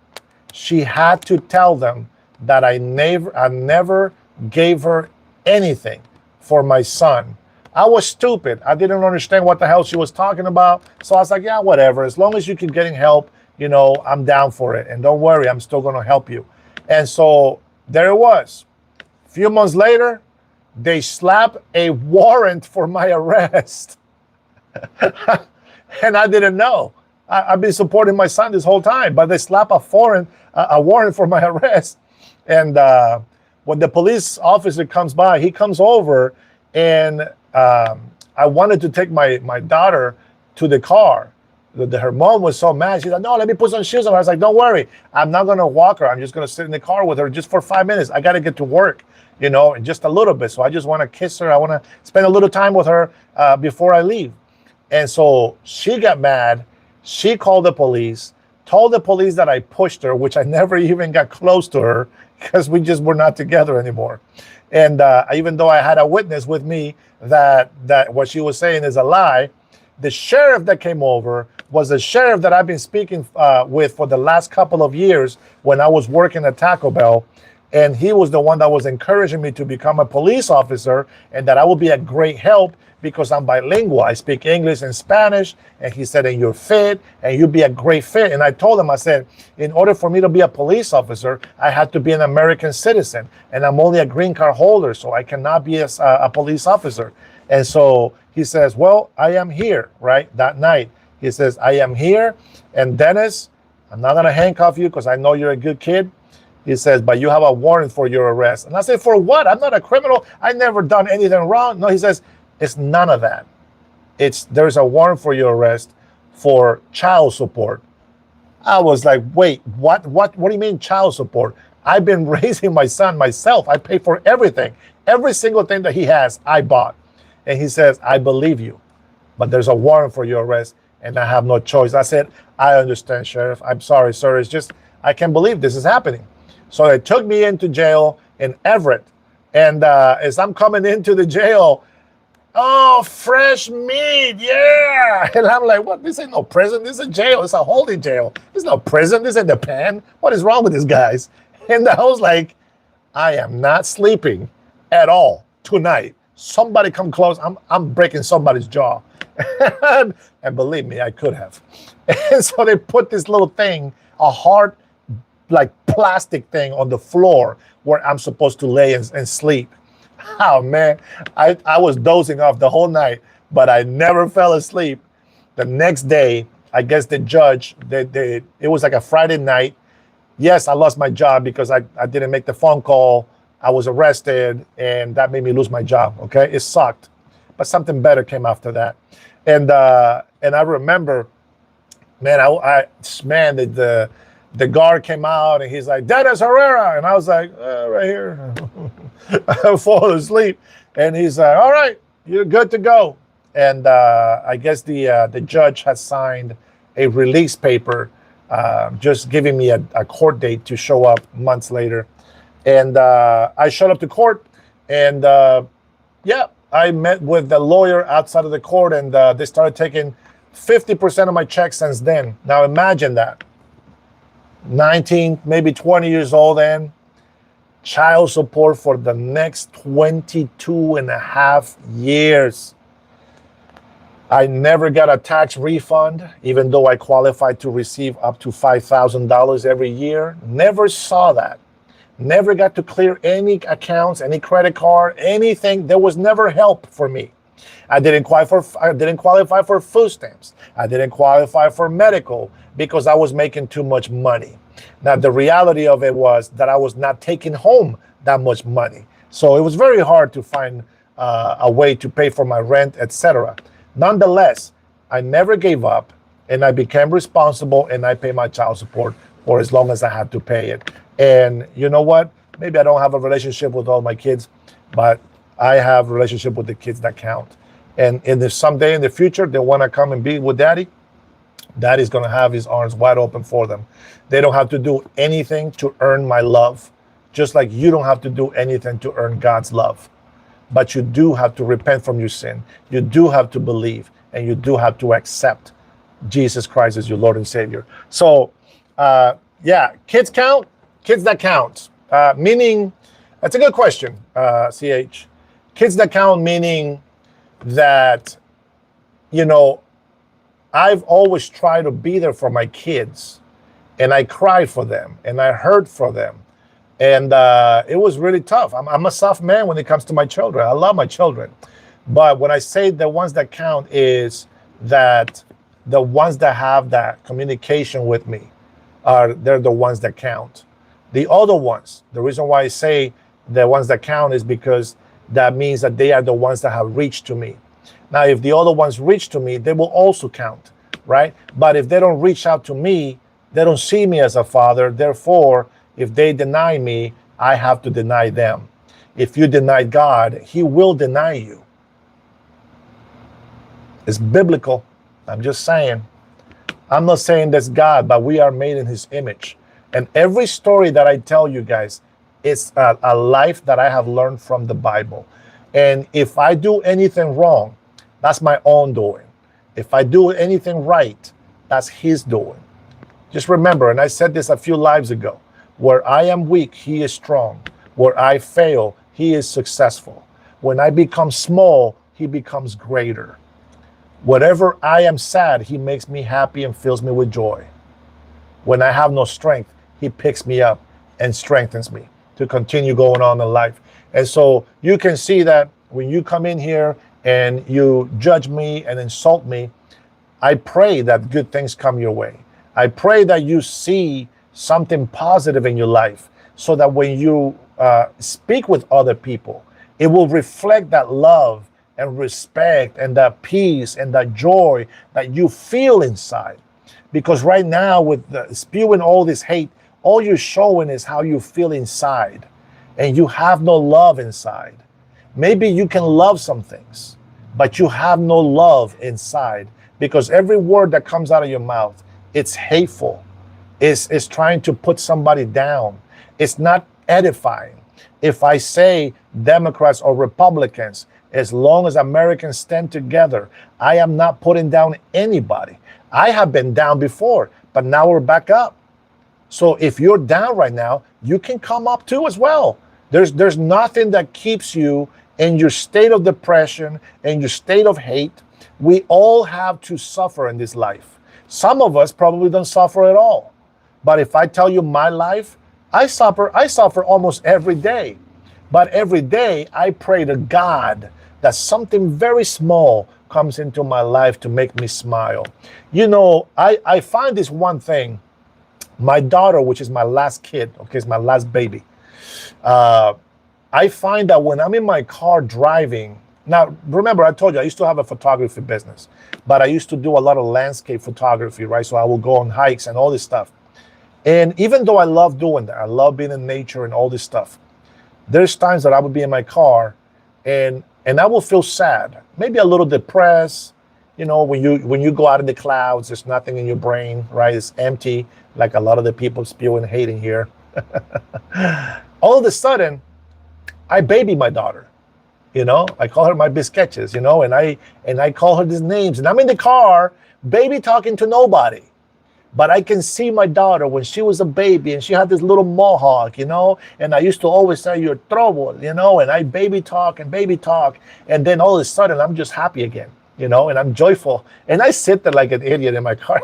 she had to tell them that I never gave her anything for my son. I was stupid. I didn't understand what the hell she was talking about. So I was like, yeah, whatever. As long as you keep getting help, you know, I'm down for it. And don't worry, I'm still going to help you. And so there it was. A few months later, they slapped a warrant for my arrest. And I didn't know. I've been supporting my son this whole time, but they slap a warrant for my arrest. And when the police officer comes by, he comes over, and I wanted to take my daughter to the car. Her mom was so mad. She's like, no, let me put some shoes on. I was like, don't worry. I'm not going to walk her. I'm just going to sit in the car with her just for 5 minutes. I got to get to work, you know, just a little bit. So I just want to kiss her. I want to spend a little time with her before I leave. And so she got mad. She called the police, told the police that I pushed her, which I never even got close to her because we just were not together anymore. And even though I had a witness with me that what she was saying is a lie, the sheriff that came over was the sheriff that I've been speaking with for the last couple of years when I was working at Taco Bell. And he was the one that was encouraging me to become a police officer, and that I would be a great help because I'm bilingual. I speak English and Spanish. And he said, and you're fit, and you'd be a great fit. And I told him, I said, in order for me to be a police officer, I had to be an American citizen. And I'm only a green card holder, so I cannot be a police officer. And so he says, well, I am here, right? That night, he says, I am here. And Dennis, I'm not going to handcuff you because I know you're a good kid. He says, but you have a warrant for your arrest. And I said, for what? I'm not a criminal. I never done anything wrong. No, he says, it's none of that. There's a warrant for your arrest for child support. I was like, wait, what do you mean child support? I've been raising my son myself. I pay for everything. Every single thing that he has, I bought. And he says, I believe you, but there's a warrant for your arrest and I have no choice. I said, I understand, Sheriff. I'm sorry, sir. It's just, I can't believe this is happening. So they took me into jail in Everett. And as I'm coming into the jail, oh, fresh meat, yeah. And I'm like, what? This ain't no prison. This is a jail. It's a holding jail. This is no prison. This ain't the pen. What is wrong with these guys? And I was like, I am not sleeping at all tonight. Somebody come close. I'm breaking somebody's jaw. And believe me, I could have. And so they put this little thing, a hard, like plastic thing on the floor where I'm supposed to lay and sleep. Oh man, I was dozing off the whole night, but I never fell asleep. The next day, I guess the judge, it was like a Friday night. Yes, I lost my job because I didn't make the phone call. I was arrested, and that made me lose my job. Okay, it sucked, but something better came after that. And I remember, man, the guard came out and he's like, Dennis Herrera. And I was like, right here. I fall asleep. And he's like, all right, you're good to go. And I guess the judge has signed a release paper, just giving me a court date to show up months later. And I showed up to court. And I met with the lawyer outside of the court. And they started taking 50% of my checks since then. Now imagine that. 19, maybe 20 years old then, child support for the next 22 and a half years. I never got a tax refund, even though I qualified to receive up to $5,000 every year. Never saw that. Never got to clear any accounts, any credit card, anything. There was never help for me. I didn't qualify for food stamps. I didn't qualify for medical because I was making too much money. Now, the reality of it was that I was not taking home that much money. So it was very hard to find a way to pay for my rent, etc. Nonetheless, I never gave up, and I became responsible, and I pay my child support for as long as I had to pay it. And you know what? Maybe I don't have a relationship with all my kids, but I have a relationship with the kids that count. And if someday in the future they want to come and be with daddy, daddy's going to have his arms wide open for them. They don't have to do anything to earn my love, just like you don't have to do anything to earn God's love. But you do have to repent from your sin. You do have to believe, and you do have to accept Jesus Christ as your Lord and Savior. So, kids count, kids that count. Meaning, that's a good question, CH. Kids that count meaning that, I've always tried to be there for my kids, and I cried for them, and I hurt for them. And it was really tough. I'm a soft man when it comes to my children. I love my children. But when I say the ones that count is that the ones that have that communication with me, they're the ones that count. The other ones, the reason why I say the ones that count is because that means that they are the ones that have reached to me. Now, if the other ones reach to me, they will also count, right? But if they don't reach out to me, they don't see me as a father. Therefore, if they deny me, I have to deny them. If you deny God, he will deny you. It's biblical. I'm just saying. I'm not saying that's God, but we are made in his image. And every story that I tell you guys is a life that I have learned from the Bible. And if I do anything wrong, that's my own doing. If I do anything right, That's his doing. Just remember, and I said this a few lives ago, where I am weak, he is strong. Where I fail, he is successful. When I become small, he becomes greater. Whatever I am sad, he makes me happy and fills me with joy. When I have no strength, he picks me up and strengthens me to continue going on in life. And so you can see that when you come in here and you judge me and insult me, I pray that good things come your way. I pray that you see something positive in your life so that when you speak with other people, it will reflect that love and respect and that peace and that joy that you feel inside. Because right now, with spewing all this hate, all you're showing is how you feel inside, and you have no love inside. Maybe you can love some things, but you have no love inside, because every word that comes out of your mouth, it's hateful. It's trying to put somebody down. It's not edifying. If I say Democrats or Republicans, as long as Americans stand together, I am not putting down anybody. I have been down before, but now we're back up. So if you're down right now, you can come up too as well. There's nothing that keeps you in your state of depression, in your state of hate. We all have to suffer in this life. Some of us probably don't suffer at all. But if I tell you my life, I suffer almost every day. But every day I pray to God that something very small comes into my life to make me smile. You know, I find this one thing. My daughter, which is my last kid, okay, is my last baby. I find that when I'm in my car driving, now remember I told you I used to have a photography business, but I used to do a lot of landscape photography, right? So I will go on hikes and all this stuff. And even though I love doing that, I love being in nature and all this stuff, there's times that I would be in my car and I will feel sad, maybe a little depressed. You know, when you go out in the clouds, there's nothing in your brain, right? It's empty, like a lot of the people spewing hate in here. All of a sudden, I baby my daughter. You know, I call her my biscuits, you know, and I call her these names. And I'm in the car, baby talking to nobody. But I can see my daughter when she was a baby and she had this little mohawk, you know, and I used to always say, you're trouble, you know, and I baby talk. And then all of a sudden, I'm just happy again, you know, and I'm joyful. And I sit there like an idiot in my car,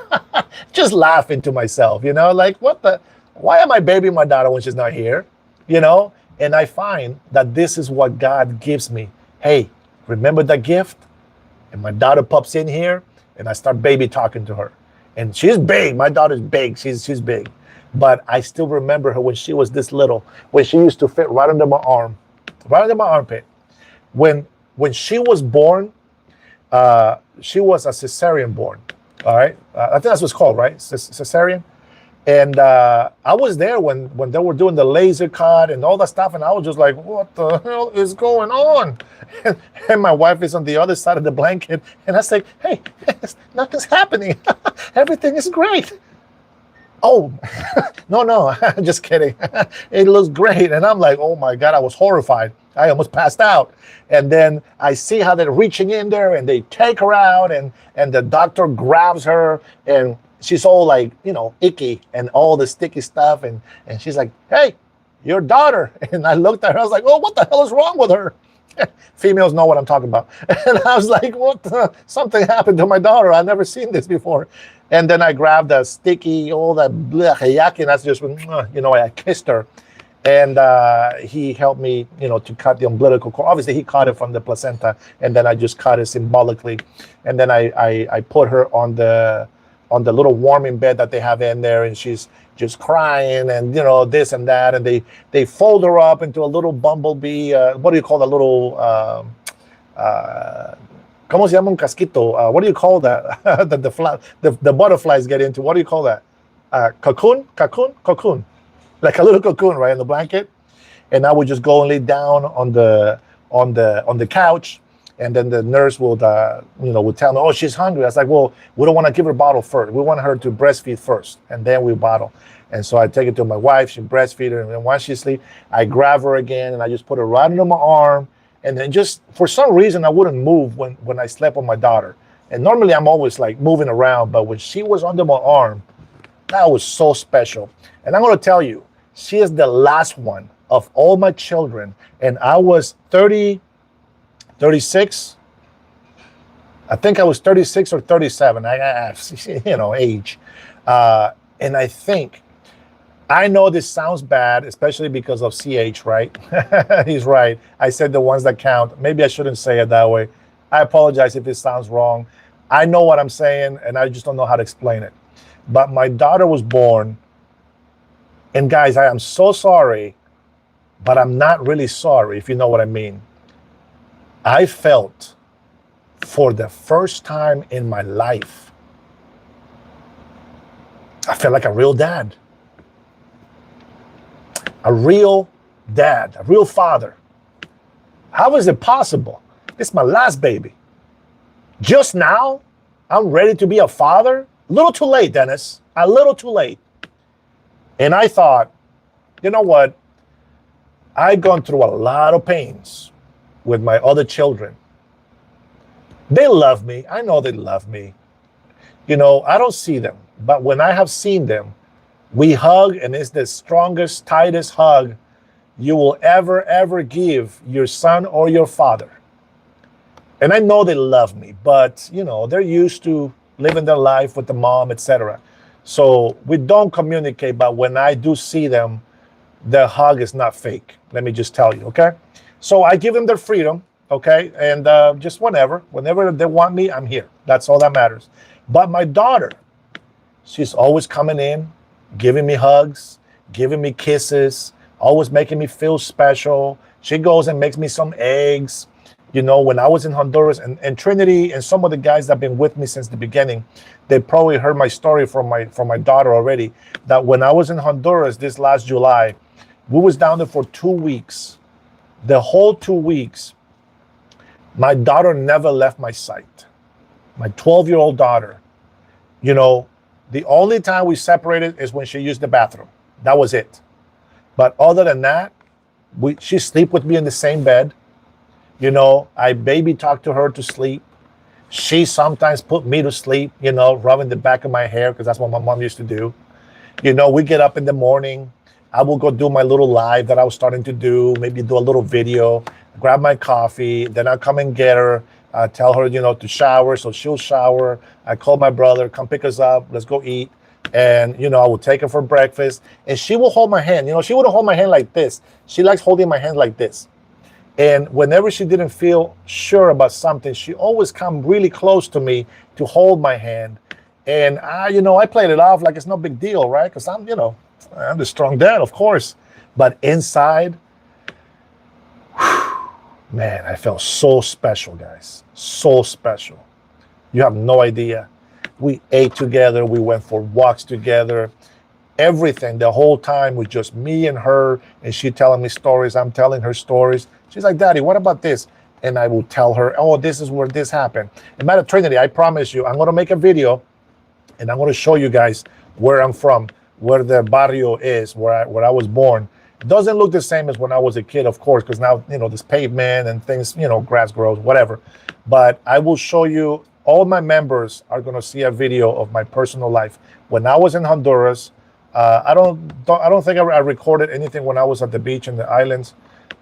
just laughing to myself, you know, like, why am I babying my daughter when she's not here, you know? And I find that this is what God gives me. Hey, remember that gift? And my daughter pops in here and I start baby talking to her. And she's big. My daughter's big. She's big. But I still remember her when she was this little, when she used to fit right under my arm, right under my armpit. When she was born, she was a cesarean born. All right. I think that's what it's called, right? Cesarean. And I was there when they were doing the laser cut and all that stuff. And I was just like, what the hell is going on? And my wife is on the other side of the blanket. And I say, hey, nothing's happening. Everything is great. Oh, no, I'm just kidding. It looks great. And I'm like, oh my God, I was horrified. I almost passed out. And then I see how they're reaching in there and they take her out and the doctor grabs her and she's all like, you know, icky and all the sticky stuff. And she's like, hey, your daughter. And I looked at her, I was like, oh, what the hell is wrong with her? Females know what I'm talking about. And I was like, something happened to my daughter. I've never seen this before. And then I grabbed the sticky, all that yucky, and that's just, you know, I kissed her. And he helped me, you know, to cut the umbilical cord. Obviously, he cut it from the placenta, and then I just cut it symbolically. And then I put her on the little warming bed that they have in there, and she's just crying and, you know, this and that. And they fold her up into a little bumblebee. What do you call that little, ¿cómo se llama un casquito? What do you call that? the butterflies get into. What do you call that? Cocoon. Like a little cocoon, right, in the blanket. And I would just go and lay down on the couch. And then the nurse would tell me, oh, she's hungry. I was like, well, we don't want to give her a bottle first. We want her to breastfeed first, and then we bottle. And so I take it to my wife. She breastfeed her, and then once she sleeps, I grab her again, and I just put her right under my arm. And then just for some reason, I wouldn't move when I slept with my daughter. And normally I'm always like moving around, but when she was under my arm, that was so special. And I'm going to tell you, she is the last one of all my children. And I was 30, 36. I think I was 36 or 37. Age. And I think, I know this sounds bad, especially because of CH, right? He's right. I said the ones that count. Maybe I shouldn't say it that way. I apologize if it sounds wrong. I know what I'm saying, and I just don't know how to explain it. But my daughter was born, and guys, I am so sorry, but I'm not really sorry, if you know what I mean. I felt, for the first time in my life, I felt like a real dad. A real dad, a real father. How is it possible? This is my last baby. Just now, I'm ready to be a father? A little too late, Dennis. A little too late. And I thought, you know what? I've gone through a lot of pains with my other children. They love me. I know they love me. You know, I don't see them. But when I have seen them, we hug, and it's the strongest, tightest hug you will ever give your son or your father. And I know they love me, but, you know, they're used to living their life with the mom, etc. So we don't communicate, but when I do see them, the hug is not fake. Let me just tell you, okay? So I give them their freedom, okay? And just whenever they want me, I'm here. That's all that matters. But my daughter, she's always coming in, giving me hugs, giving me kisses, always making me feel special. She goes and makes me some eggs. You know, when I was in Honduras, and Trinity and some of the guys that have been with me since the beginning, they probably heard my story from my daughter already, that when I was in Honduras this last July, we was down there for 2 weeks. The whole 2 weeks, my daughter never left my sight. My 12-year-old daughter. You know, the only time we separated is when she used the bathroom. That was it. But other than that, she sleep with me in the same bed. You know, I baby talk to her to sleep. She sometimes put me to sleep, you know, rubbing the back of my hair, because that's what my mom used to do. You know, we get up in the morning. I will go do my little live that I was starting to do, maybe do a little video, grab my coffee. Then I'll come and get her, tell her, you know, to shower. So she'll shower. I call my brother, come pick us up. Let's go eat. And, you know, I will take her for breakfast. And she will hold my hand. You know, she wouldn't hold my hand like this. She likes holding my hand like this. And whenever she didn't feel sure about something, she always come really close to me to hold my hand. And I played it off like it's no big deal, right? Because I'm the strong dad, of course. But inside, man, I felt so special, guys. So special. You have no idea. We ate together. We went for walks together. Everything, the whole time was just me and her, and she telling me stories. I'm telling her stories. She's like, Daddy, what about this? And I will tell her, oh, this is where this happened. And matter of Trinity, I promise you, I'm going to make a video, and I'm going to show you guys where I'm from, where the barrio is, where I was born. It doesn't look the same as when I was a kid, of course, because now, you know, this pavement and things, you know, grass grows, whatever. But I will show you, all my members are going to see a video of my personal life. When I was in Honduras, I don't think I recorded anything when I was at the beach in the islands,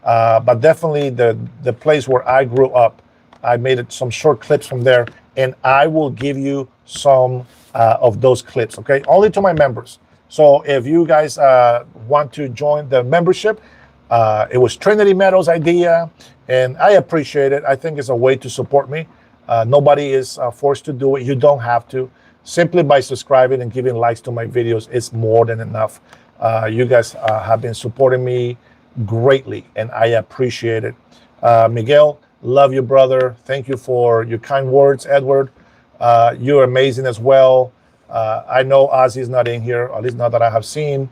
but definitely the place where I grew up, I made some short clips from there, and I will give you some of those clips, okay? Only to my members. So if you guys want to join the membership, it was Trinity Meadows' idea, and I appreciate it. I think it's a way to support me. Nobody is forced to do it. You don't have to. Simply by subscribing and giving likes to my videos, it's more than enough. You guys have been supporting me greatly, and I appreciate it. Miguel, love you, brother. Thank you for your kind words, Edward. You're amazing as well. I know Ozzy's not in here, at least not that I have seen.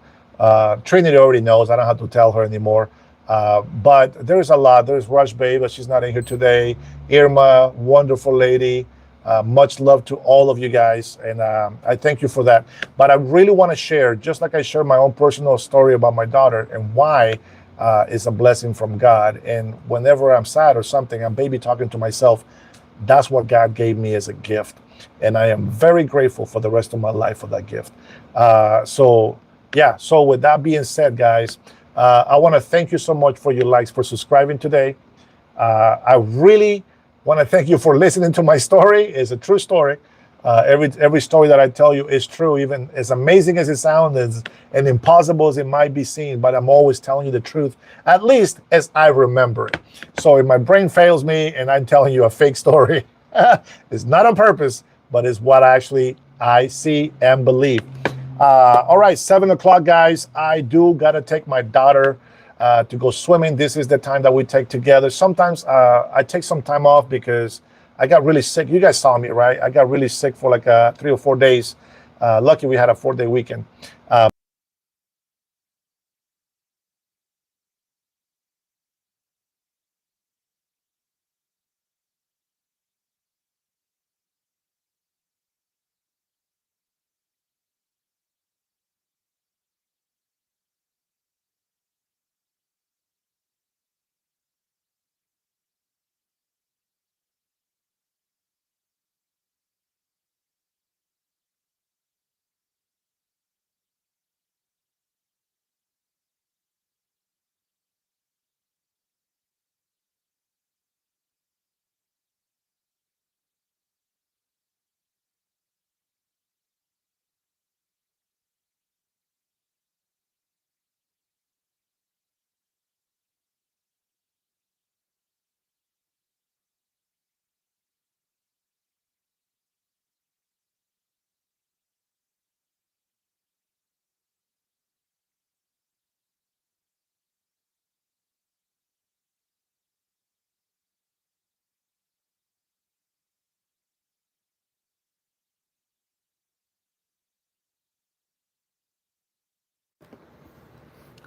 Trinity already knows. I don't have to tell her anymore. But there's a lot. There's Rush Bay, but she's not in here today. Irma, wonderful lady. Much love to all of you guys, and I thank you for that. But I really want to share, just like I shared my own personal story about my daughter and why it's a blessing from God. And whenever I'm sad or something, I'm baby talking to myself. That's what God gave me as a gift. And I am very grateful for the rest of my life for that gift. So with that being said, guys, I want to thank you so much for your likes, for subscribing today. I really want to thank you for listening to my story. It's a true story. Every story that I tell you is true, even as amazing as it sounds and impossible as it might be seen. But I'm always telling you the truth, at least as I remember it. So if my brain fails me and I'm telling you a fake story, it's not on purpose, but it's what actually I see and believe. All right, 7 o'clock, guys. I do gotta take my daughter to go swimming. This is the time that we take together. Sometimes I take some time off because I got really sick. You guys saw me, right? I got really sick for like 3 or 4 days. Lucky we had a 4-day weekend.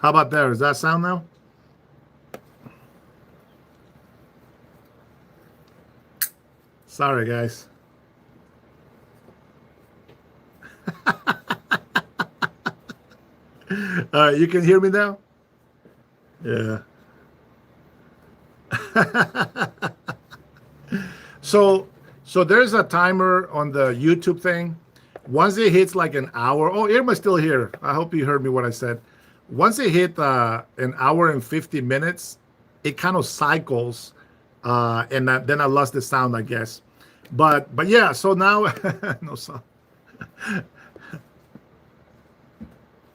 How about there? Does that sound now? Sorry, guys. You can hear me now? Yeah. So there's a timer on the YouTube thing. Once it hits like an hour, oh, Irma's still here. I hope you heard me what I said. Once it hit an hour and 50 minutes, it kind of cycles, and then I lost the sound, I guess. But yeah, so now no sound.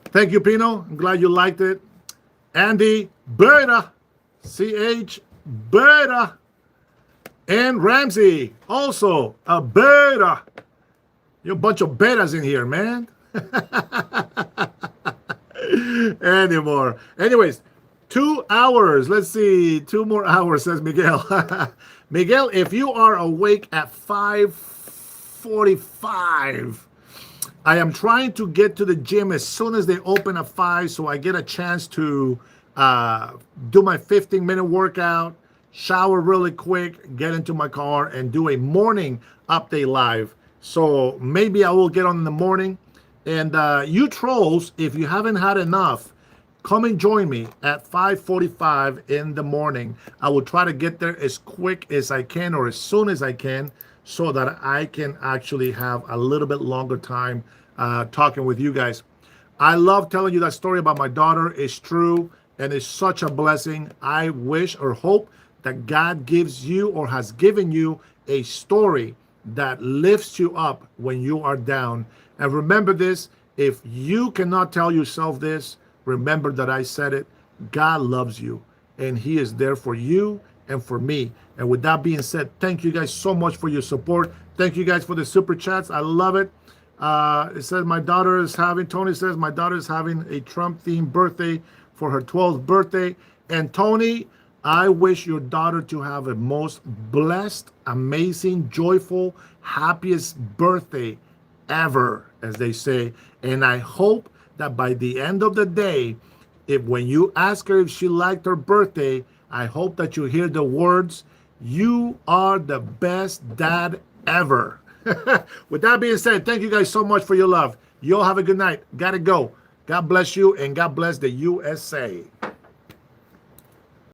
Thank you, Pino. I'm glad you liked it. Andy Berta, CH Berta, and Ramsey also a beta. You're a bunch of betas in here, man. Anymore. Anyways, 2 hours. Let's see. 2 more hours, says Miguel. Miguel, if you are awake at 5:45, I am trying to get to the gym as soon as they open at 5 so I get a chance to do my 15-minute workout, shower really quick, get into my car, and do a morning update live. So maybe I will get on in the morning. And you trolls, if you haven't had enough, come and join me at 5:45 in the morning. I will try to get there as quick as I can or as soon as I can so that I can actually have a little bit longer time talking with you guys. I love telling you that story about my daughter. It's true and it's such a blessing. I wish or hope that God gives you or has given you a story that lifts you up when you are down. And remember this, if you cannot tell yourself this, remember that I said it. God loves you and he is there for you and for me. And with that being said, thank you guys so much for your support. Thank you guys for the super chats. I love it. It says Tony says my daughter is having a Trump themed birthday for her 12th birthday. And Tony, I wish your daughter to have a most blessed, amazing, joyful, happiest birthday ever, as they say. And I hope that by the end of the day, when you ask her if she liked her birthday, I hope that you hear the words, "You are the best dad ever." With that being said, thank you guys so much for your love. You all have a good night. Gotta go. God bless you and God bless the USA.